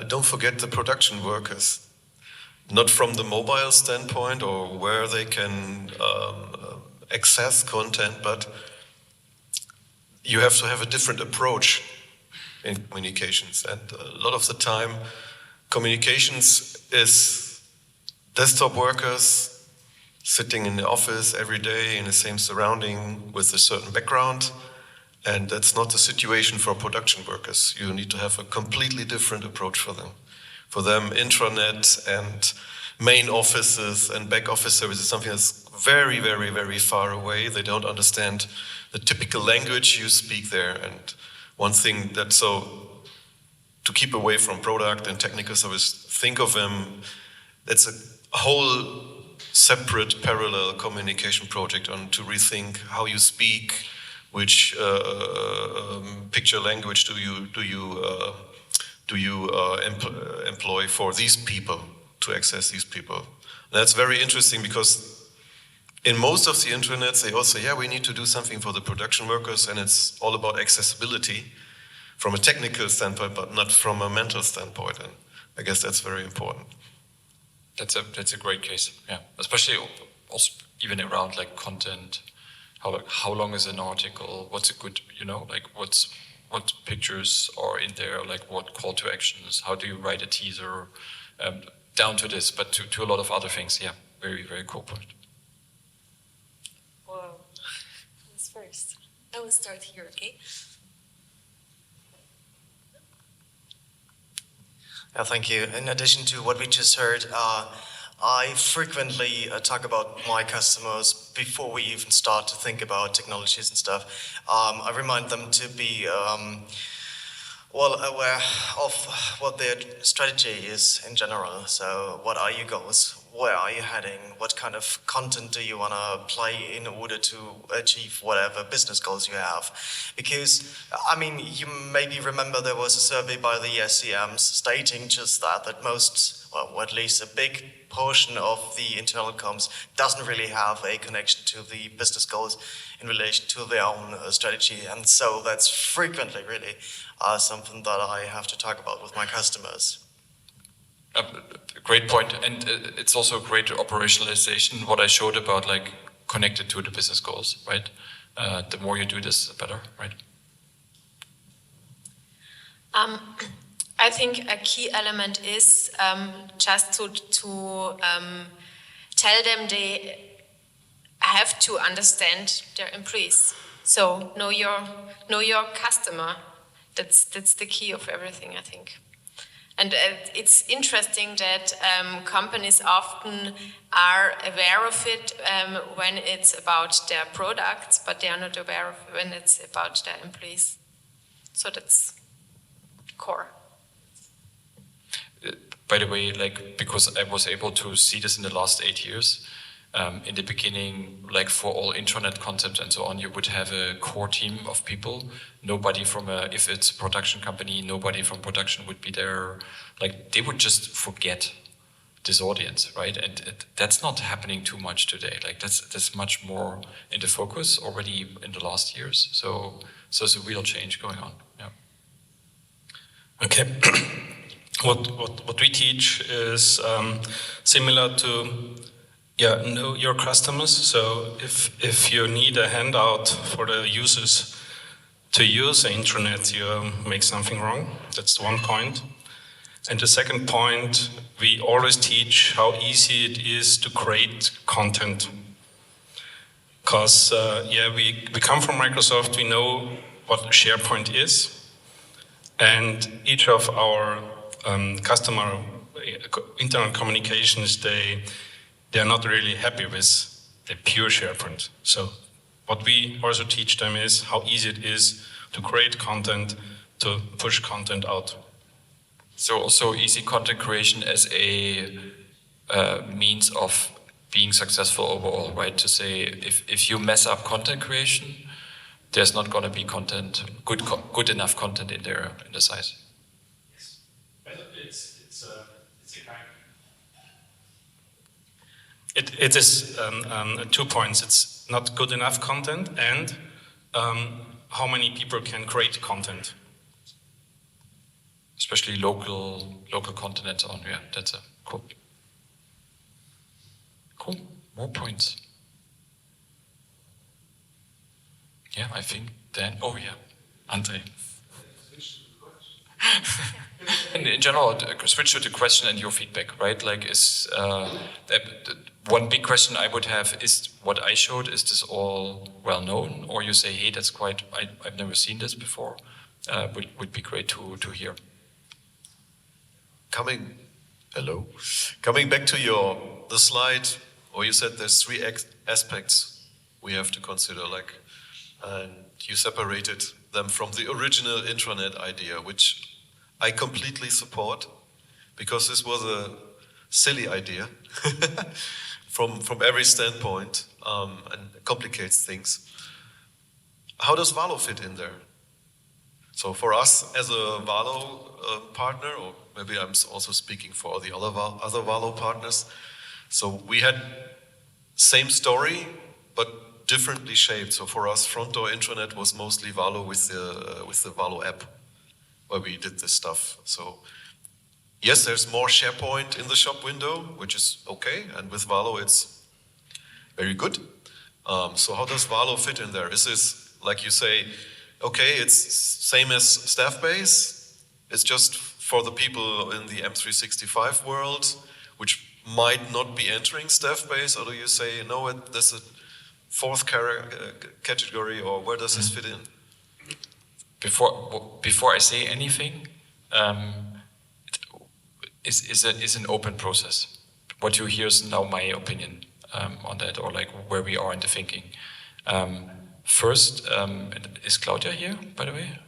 Don't forget the production workers. Not from the mobile standpoint or where they can access content, but you have to have a different approach in communications. And a lot of the time, communications is desktop workers sitting in the office every day in the same surrounding with a certain background. And that's not the situation for production workers. You need to have a completely different approach for them. For them, intranet and main offices and back office services is something that's very, very, very far away. They don't understand the typical language you speak there. And one thing that to keep away from product and technical service, think of them, that's a whole separate parallel communication project on to rethink how you speak, which picture language do you employ for these people to access these people. And that's very interesting because in most of the intranets, they also, we need to do something for the production workers, and it's all about accessibility from a technical standpoint, but not from a mental standpoint. And I guess that's very important.
That's a great case, yeah. Especially also even around like content. How long is an article? What's a good, what pictures are in there? Like what call to actions? How do you write a teaser? Down to this, but to a lot of other things. Yeah, very, very cool point.
Wow. Who's first? I will start here, okay?
Thank you. In addition to what we just heard, I frequently talk about my customers before we even start to think about technologies and stuff. I remind them to be well aware of what their strategy is in general. So what are your goals? Where are you heading? What kind of content do you want to play in order to achieve whatever business goals you have? Because, you maybe remember there was a survey by the SCMs stating just that most, or at least a big portion of the internal comms doesn't really have a connection to the business goals in relation to their own strategy. And so that's frequently really something that I have to talk about with my customers.
Great point, and it's also a great operationalization. What I showed about like connected to the business goals, right? The more you do this, the better, right?
I think a key element is just to tell them they have to understand their employees. So know your customer. That's the key of everything, I think. And it's interesting that companies often are aware of it when it's about their products, but they are not aware of it when it's about their employees. So that's core.
By the way, because I was able to see this in the last 8 years, in the beginning, for all intranet concepts and so on, you would have a core team of people. Nobody if it's a production company, nobody from production would be there. They would just forget this audience, right? And that's not happening too much today. That's much more in the focus already in the last years. So it's a real change going on. Yeah.
Okay. What we teach is similar to know your customers. So if you need a handout for the users to use the intranet, you make something wrong. That's one point. And the second point, we always teach how easy it is to create content. Because we come from Microsoft, we know what SharePoint is, and each of our customer internal communications, they are not really happy with the pure SharePoint. So what we also teach them is how easy it is to create content, to push content out.
So also easy content creation as a means of being successful overall, right? To say if you mess up content creation, there's not going to be content, good enough content in there in the site.
It is 2 points. It's not good enough content, and how many people can create content.
Especially local content and so on. Yeah, that's cool. Cool. More points. Yeah, I think then. Oh yeah, Andre. In general, switch to the question and your feedback, right? Like, one big question I would have is what I showed, is this all well known? Or you say, hey, that's quite, I've never seen this before. Would be great to hear.
Coming back to the slide, or you said there's three aspects we have to consider, and you separated them from the original intranet idea, which I completely support, because this was a silly idea from every standpoint, and complicates things. How does Valo fit in there? So for us as a Valo partner, or maybe I'm also speaking for the other Valo partners, so we had same story, but differently shaped. So for us, front door intranet was mostly Valo with the Valo app, where we did this stuff. So yes, there's more SharePoint in the shop window, which is okay, and with Valo it's very good. So how does Valo fit in there? Is this, like you say, okay, it's same as Staffbase, it's just for the people in the M365 world, which might not be entering Staffbase, or do you say, no, there's a fourth category, or where does this fit in?
Before I say anything, is an open process. What you hear is now my opinion on that, or like where we are in the thinking. First, is Claudia here, by the way?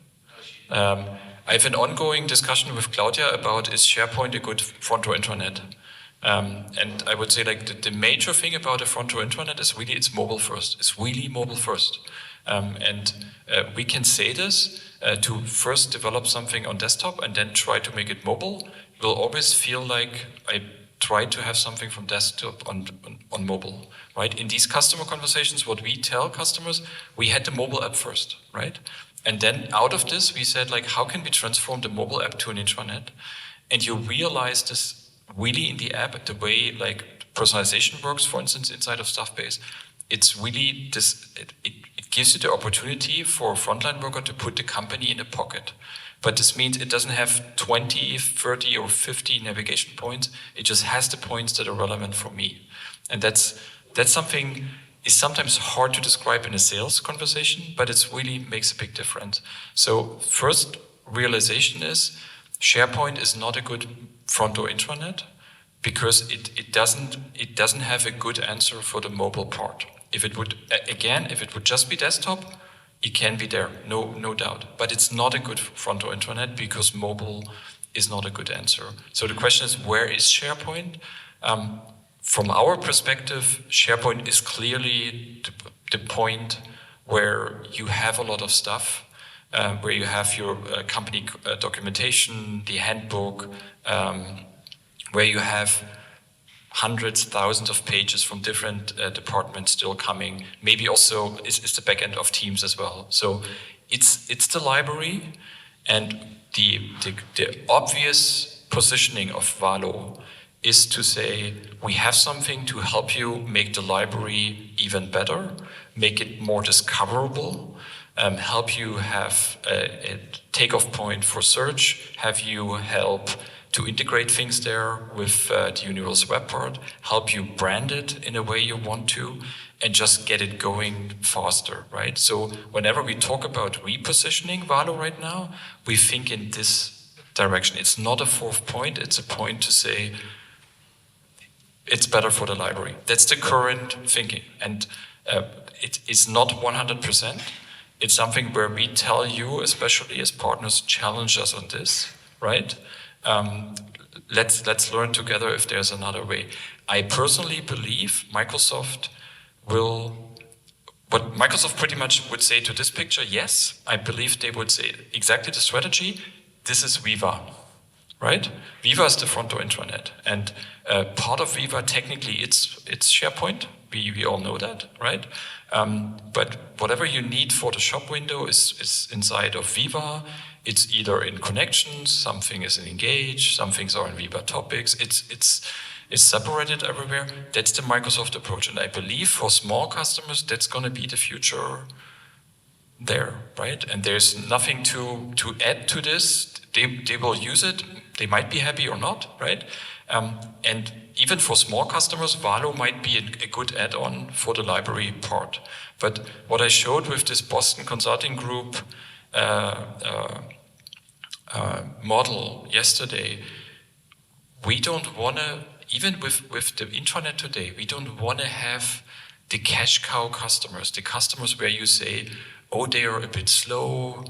I have an ongoing discussion with Claudia about, is SharePoint a good front door intranet? And I would say, like, the major thing about a front door intranet is really it's mobile first. It's really mobile first. And we can say this to first develop something on desktop and then try to make it mobile. It will always feel like I tried to have something from desktop on mobile, right? In these customer conversations, what we tell customers, we had the mobile app first, right? And then out of this, we said, like, how can we transform the mobile app to an intranet? And you realize this really in the app, the way like personalization works, for instance, inside of Staffbase. It's really this, it gives you the opportunity for a frontline worker to put the company in a pocket. But this means it doesn't have 20, 30, or 50 navigation points. It just has the points that are relevant for me. And that's something is sometimes hard to describe in a sales conversation, but it really makes a big difference. So first realization is SharePoint is not a good front door intranet because it doesn't have a good answer for the mobile part. If it would just be desktop, it can be there, no doubt. But it's not a good front door intranet because mobile is not a good answer. So the question is, where is SharePoint? From our perspective, SharePoint is clearly the point where you have a lot of stuff, where you have your company documentation, the handbook, where you have hundreds, thousands of pages from different departments still coming. Maybe also it's the back end of Teams as well. So it's the library, and the obvious positioning of Valo is to say, we have something to help you make the library even better, make it more discoverable, help you have a takeoff point for search, have you help to integrate things there with the Universal Web part, help you brand it in a way you want to, and just get it going faster, right? So whenever we talk about repositioning Valo right now, we think in this direction. It's not a fourth point, it's a point to say, it's better for the library. That's the current thinking. And it is not 100%. It's something where we tell you, especially as partners, challenge us on this, right? Let's learn together if there's another way. I personally believe Microsoft what Microsoft pretty much would say to this picture, yes, I believe they would say exactly the strategy. This is Viva. Right? Viva is the front door intranet, and part of Viva technically it's SharePoint. We all know that, right? But whatever you need for the shop window is inside of Viva. It's either in Connections, something is in Engage, some things are in Viva Topics. It's separated everywhere. That's the Microsoft approach, and I believe for small customers that's going to be the future there. right? And there's nothing to add to this. They will use it. They might be happy or not, right? And even for small customers, Valo might be a good add-on for the library part. But what I showed with this Boston Consulting Group model yesterday, we don't want to, even with the intranet today, we don't want to have the cash cow customers, the customers where you say, oh, they are a bit slow,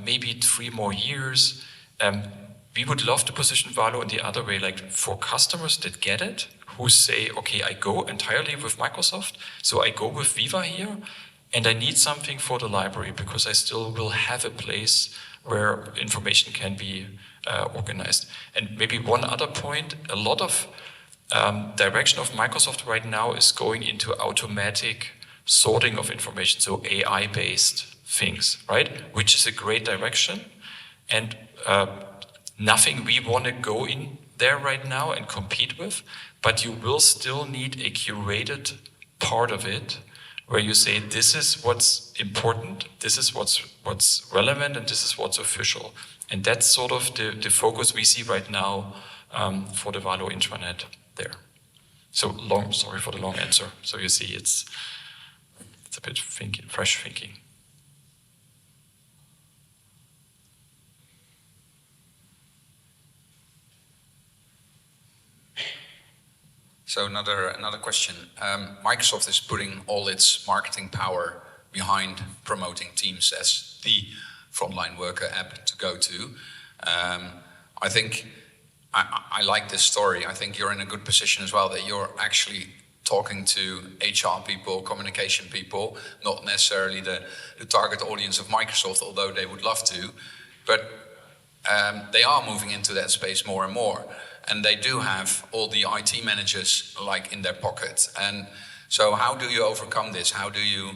maybe 3 more years. We would love to position Valo in the other way, like for customers that get it, who say, okay, I go entirely with Microsoft, so I go with Viva here, and I need something for the library because I still will have a place where information can be organized. And maybe one other point, a lot of direction of Microsoft right now is going into automatic sorting of information, so AI-based things, right? Which is a great direction, and nothing we want to go in there right now and compete with, but you will still need a curated part of it where you say, this is what's important, this is what's relevant, and this is what's official. And that's sort of the focus we see right now for the Valo intranet there. So sorry for the long answer. So you see, it's a bit fresh thinking.
So another question. Microsoft is putting all its marketing power behind promoting Teams as the frontline worker app to go to. I think I like this story. I think you're in a good position as well, that you're actually talking to HR people, communication people, not necessarily the target audience of Microsoft, although they would love to. But they are moving into that space more and more. And they do have all the IT managers like in their pocket. And so how do you overcome this? How do you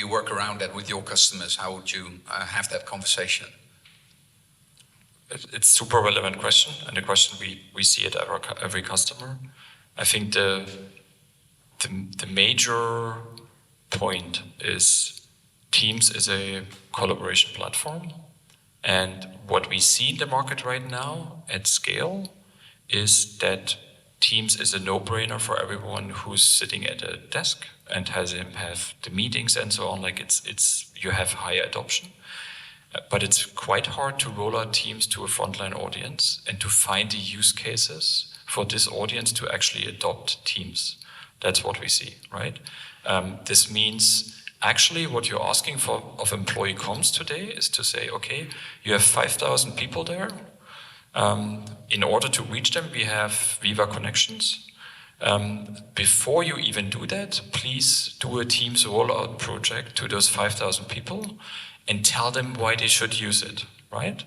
work around that with your customers? How would you have that conversation?
It's a super relevant question, and a question we see at every customer. I think the major point is Teams is a collaboration platform. And what we see in the market right now at scale is that Teams is a no-brainer for everyone who's sitting at a desk and have the meetings and so on. Like you have higher adoption, but it's quite hard to roll out Teams to a frontline audience and to find the use cases for this audience to actually adopt Teams. That's what we see, right? This means actually, what you're asking for of employee comms today is to say, okay, you have 5,000 people there. In order to reach them, we have Viva connections. Before you even do that, please do a Teams rollout project to those 5,000 people and tell them why they should use it, right?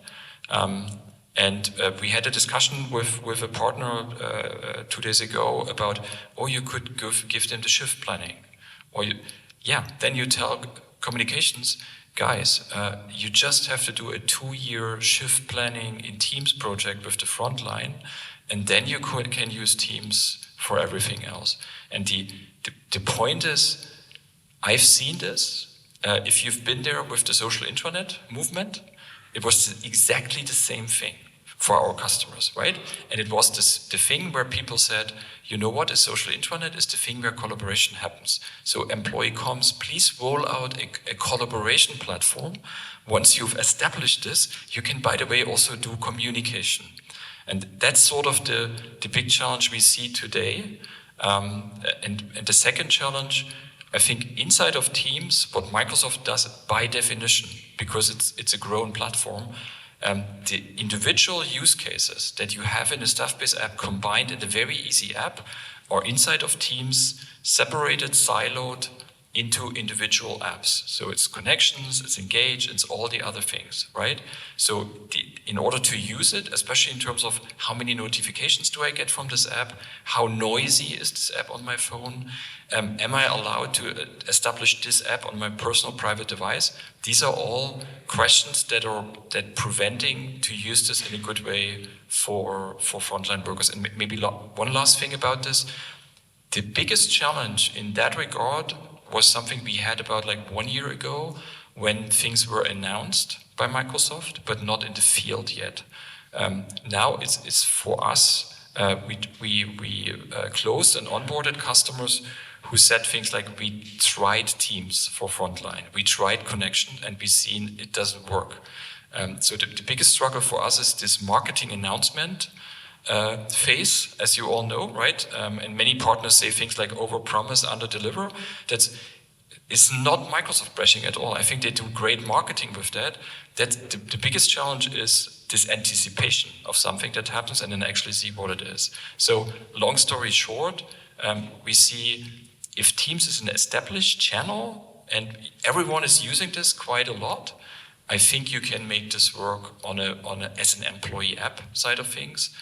And we had a discussion with a partner 2 days ago about, you could give them the shift planning. Then you tell communications, guys, you just have to do a 2-year shift planning in Teams project with the front line, and then you can use Teams for everything else. And the point is, I've seen this. If you've been there with the social intranet movement, it was exactly the same thing for our customers, right? And it was the thing where people said, you know what, a social intranet is the thing where collaboration happens. So employee comms, please roll out a collaboration platform. Once you've established this, you can, by the way, also do communication. And that's sort of the big challenge we see today. And the second challenge, I think inside of Teams, what Microsoft does by definition, because it's a grown platform, the individual use cases that you have in a Staffbase app combined in a very easy app are inside of Teams, separated, siloed into individual apps. So it's connections, it's engage, it's all the other things, right? So in order to use it, especially in terms of how many notifications do I get from this app, how noisy is this app on my phone, am I allowed to establish this app on my personal private device? These are all questions that preventing to use this in a good way for frontline workers. And maybe one last thing about this, the biggest challenge in that regard was something we had about like 1 year ago when things were announced by Microsoft, but not in the field yet. Now it's for us. We closed and onboarded customers who said things like, we tried Teams for frontline, we tried connection, and we've seen it doesn't work. So the biggest struggle for us is this marketing announcement phase, as you all know, right? And many partners say things like overpromise, underdeliver. It's not Microsoft brushing at all. I think they do great marketing with that. The biggest challenge is this anticipation of something that happens and then actually see what it is. So long story short, we see if Teams is an established channel and everyone is using this quite a lot, I think you can make this work as an employee app side of things.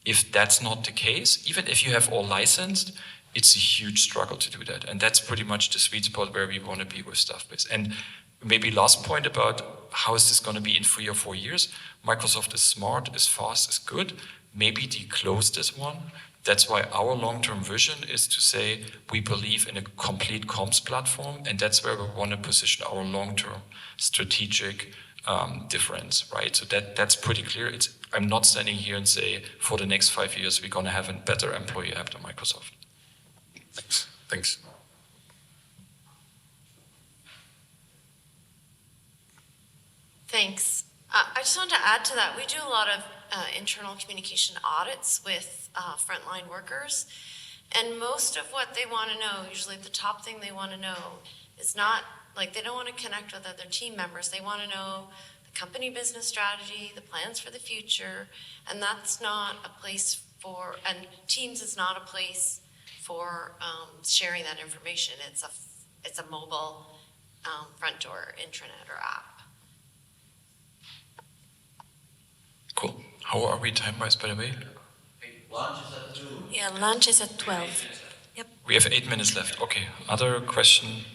If that's not the case, even if you have all licensed, it's a huge struggle to do that. And that's pretty much the sweet spot where we want to be with Staffbase. And maybe last point about how is this going to be in 3 or 4 years? Microsoft is smart, is fast, is good. Maybe they close this one. That's why our long-term vision is to say we believe in a complete comms platform, and that's where we want to position our long-term strategic difference, right? So that's pretty clear. I'm not standing here and say for the next 5 years we're going to have a better employee app than Microsoft.
Thanks.
Thanks. I just wanted to add to that. We do a lot of internal communication audits with frontline workers, and most of what they want to know, usually the top thing they want to know, is not like they don't want to connect with other team members. They want to know the company business strategy, the plans for the future, and that's not a place for, and Teams is not a place for sharing that information. It's a mobile front door intranet or app.
Cool. How are we time-wise, by the way?
Lunch is at 2.
Yeah, lunch is at 12. Yep.
We have 8 minutes left. Okay. Other question?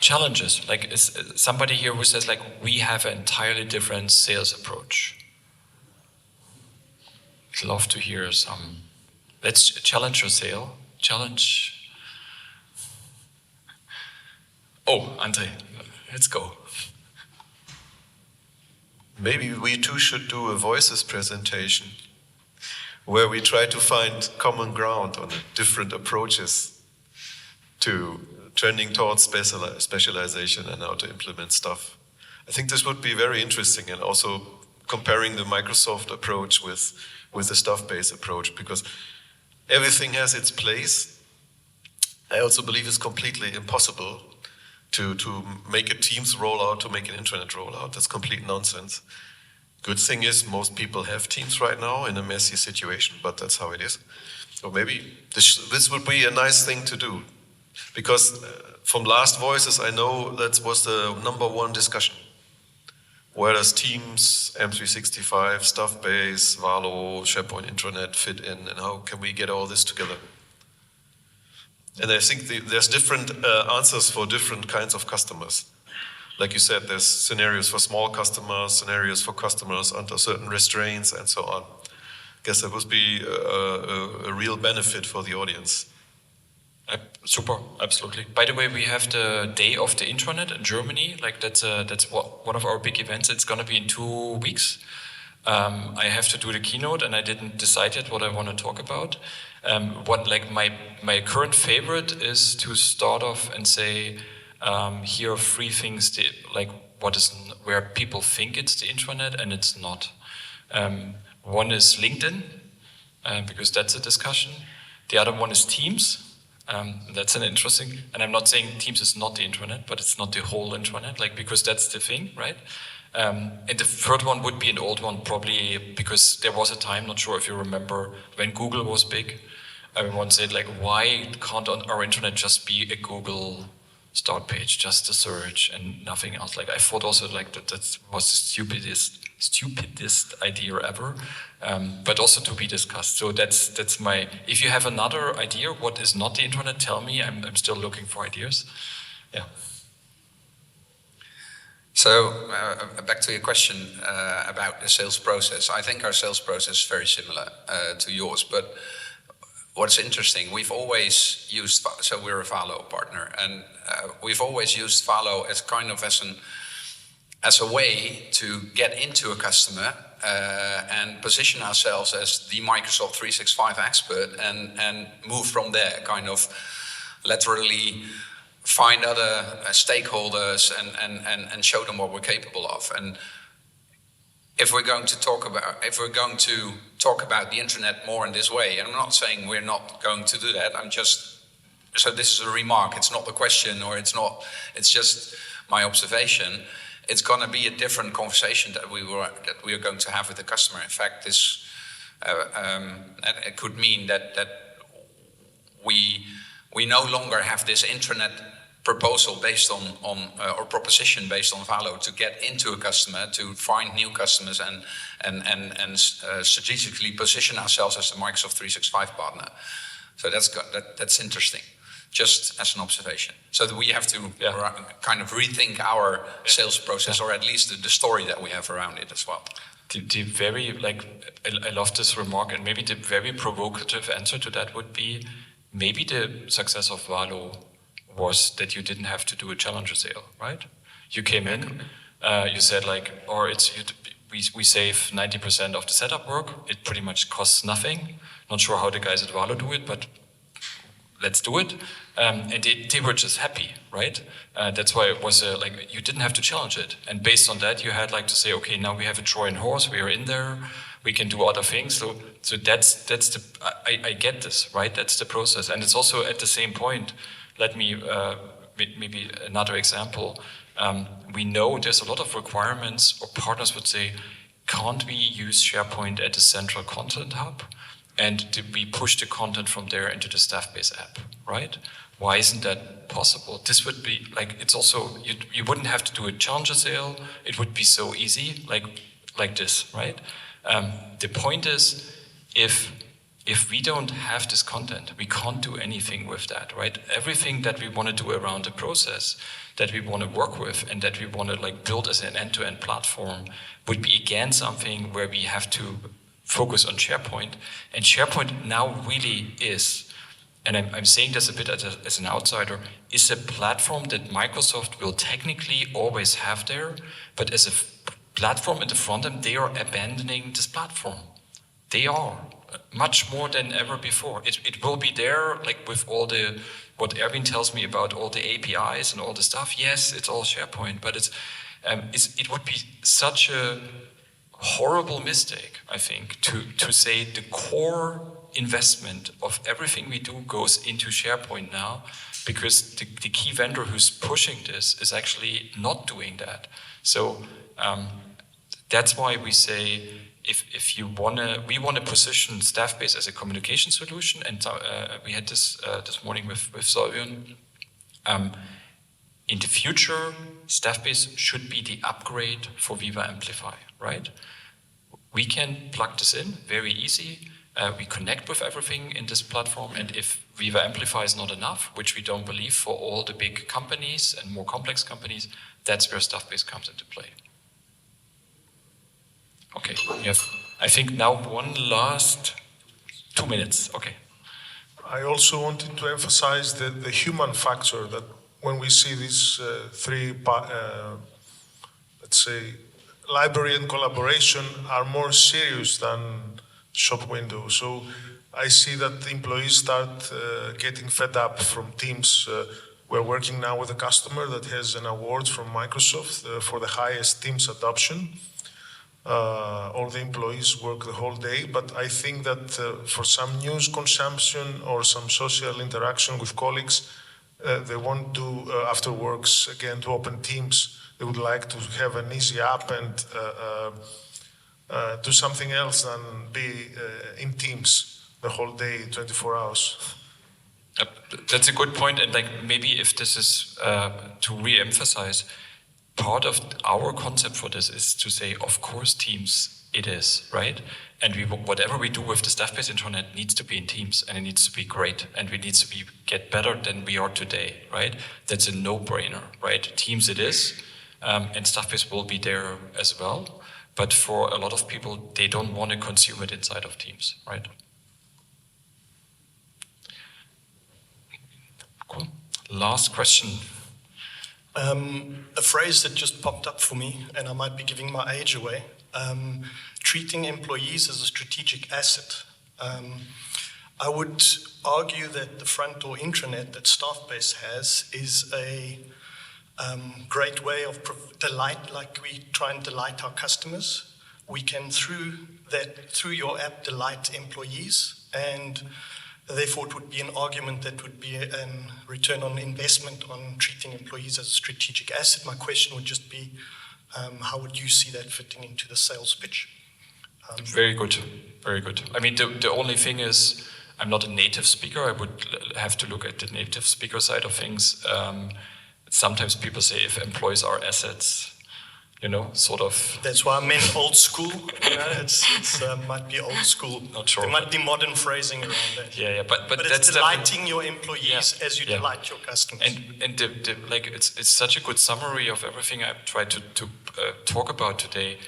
Challenges. Like is somebody here who says like we have an entirely different sales approach. I'd love to hear some. Let's challenge your sale. Challenge. Oh, Andre, let's go.
Maybe we too should do a voices presentation where we try to find common ground on different approaches to trending towards specialization and how to implement stuff. I think this would be very interesting, and also comparing the Microsoft approach with the Staffbase approach, because everything has its place. I also believe it's completely impossible to make a Teams rollout, to make an intranet rollout. That's complete nonsense. Good thing is most people have Teams right now in a messy situation, but that's how it is. So maybe this would be a nice thing to do, because from last voices I know that was the #1 discussion. Where does Teams, M365, Staffbase, Valo, SharePoint Intranet fit in, and how can we get all this together? And I think there's different answers for different kinds of customers. Like you said, there's scenarios for small customers, scenarios for customers under certain restraints, and so on. I guess that would be a real benefit for the audience.
Super, absolutely. By the way, we have the Day of the Intranet in Germany. Like that's one of our big events. It's going to be in 2 weeks. I have to do the keynote, and I didn't decide yet what I want to talk about. My current favorite is to start off and say, here are 3 things where people think it's the intranet and it's not. One is LinkedIn, because that's a discussion. The other one is Teams. That's an interesting, and I'm not saying Teams is not the intranet, but it's not the whole intranet, because that's the thing, right? And the third one would be an old one, probably because there was a time, not sure if you remember, when Google was big. Everyone said, why can't our internet just be a Google start page, just a search and nothing else? I thought also that was the stupidest idea ever, but also to be discussed. So that's my. If you have another idea, what is not the internet, tell me. I'm still looking for ideas. Yeah.
So back to your question about the sales process. I think our sales process is very similar to yours, but what's interesting, we've always used, so we're a Valo partner, and we've always used Valo as kind of as a way to get into a customer and position ourselves as the Microsoft 365 expert and move from there, kind of laterally find other stakeholders and show them what we're capable of. And if we're going to talk about the internet more in this way, and I'm not saying we're not going to do that, so this is a remark, it's not a question, or it's just my observation. It's going to be a different conversation that we are going to have with the customer. In fact, this it could mean that we no longer have this intranet proposal based on or proposition based on Valo to get into a customer, to find new customers and strategically position ourselves as a Microsoft 365 partner. So that's interesting. Just as an observation. So that we have to kind of rethink our sales process, or at least the story that we have around it as well.
The very, I love this remark, and maybe the very provocative answer to that would be, maybe the success of Valo was that you didn't have to do a challenger sale, right? You came in, you said we save 90% of the setup work. It pretty much costs nothing. Not sure how the guys at Valo do it, but let's do it. And they were just happy, right? That's why it was you didn't have to challenge it. And based on that, you had to say, okay, now we have a Trojan horse, we are in there, we can do other things. So that's I get this, right? That's the process. And it's also at the same point, let me, maybe another example. We know there's a lot of requirements, or partners would say, can't we use SharePoint at the central content hub? And we push the content from there into the Staffbase app, right? Why isn't that possible? This would be it's also, you wouldn't have to do a challenger sale. It would be so easy, like this, right? The point is, if we don't have this content, we can't do anything with that, right? Everything that we want to do around the process, that we want to work with, and that we want to build as an end-to-end platform would be again something where we have to focus on SharePoint. And SharePoint now really is, and I'm saying this a bit as an outsider, is a platform that Microsoft will technically always have there, but as a platform in the front end, they are abandoning this platform. They are, much more than ever before. It will be there, with all what Erwin tells me about all the APIs and all the stuff. Yes, it's all SharePoint, but it would be such a horrible mistake, I think, to say the core investment of everything we do goes into SharePoint now, because the key vendor who's pushing this is actually not doing that. So that's why we say, if you we want to position Staffbase as a communication solution, and we had this morning with Solvion. In the future, Staffbase should be the upgrade for Viva Amplify, right? We can plug this in very easy. We connect with everything in this platform, and if Viva Amplify is not enough, which we don't believe for all the big companies and more complex companies, that's where Staffbase comes into play. Okay, we have, I think now one last 2 minutes. Okay.
I also wanted to emphasize the human factor, that when we see these three, let's say, library and collaboration are more serious than shop window. So I see that the employees start getting fed up from teams. We're working now with a customer that has an award from Microsoft for the highest Teams adoption. All the employees work the whole day, but I think that for some news consumption or some social interaction with colleagues, they won't do after works again to open Teams. They would like to have an easy app and do something else than be in Teams the whole day, 24 hours.
That's a good point, and maybe if this is to re-emphasize, part of our concept for this is to say, of course, Teams it is, right? And whatever we do with the Staffbase intranet needs to be in Teams, and it needs to be great, and we need to get better than we are today, right? That's a no-brainer, right? Teams it is, and Staffbase will be there as well. But for a lot of people, they don't want to consume it inside of Teams, right? Last question.
A phrase that just popped up for me, and I might be giving my age away, treating employees as a strategic asset. I would argue that the front door intranet that Staffbase has is a great way of delight, like we try and delight our customers. We can, through your app, delight employees, and therefore it would be an argument that would be a return on investment on treating employees as a strategic asset. My question would just be, how would you see that fitting into the sales pitch?
Very good, very good. I mean, the only thing is, I'm not a native speaker. I would have to look at the native speaker side of things. Sometimes people say if employees are assets, sort of.
That's why I meant old school. It's might be old school.
Not sure.
There might be modern phrasing around that.
Yeah, but
it's delighting your employees as you delight your customers.
And it's such a good summary of everything I've tried to talk about today.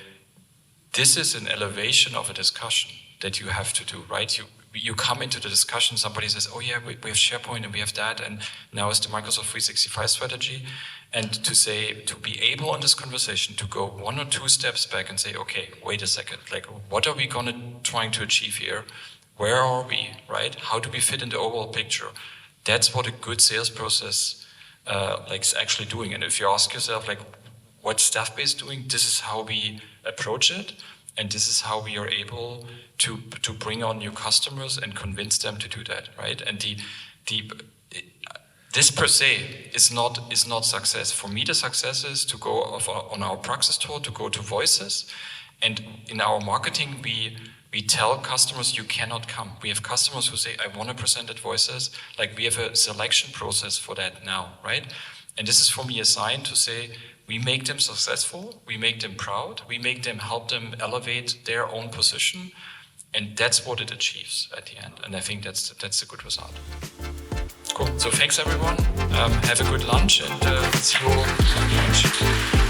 This is an elevation of a discussion that you have to do, right? You come into the discussion, somebody says, oh yeah, we have SharePoint and we have that, and now it's the Microsoft 365 strategy. And to be able in this conversation to go 1 or 2 steps back and say, okay, wait a second, what are we trying to achieve here? Where are we, right? How do we fit in the overall picture? That's what a good sales process is actually doing. And if you ask yourself, what's Staffbase doing? This is how we approach it. And this is how we are able to bring on new customers and convince them to do that, right? And this per se is not success. For me, the success is to go on our Praxis tour, to go to Voices, and in our marketing we tell customers you cannot come. We have customers who say I want to present at Voices. We have a selection process for that now, right? And this is for me a sign to say we make them successful, we make them proud, we help them elevate their own position, and that's what it achieves at the end. And I think that's a good result. Cool. So thanks everyone. Have a good lunch and see you all on lunch.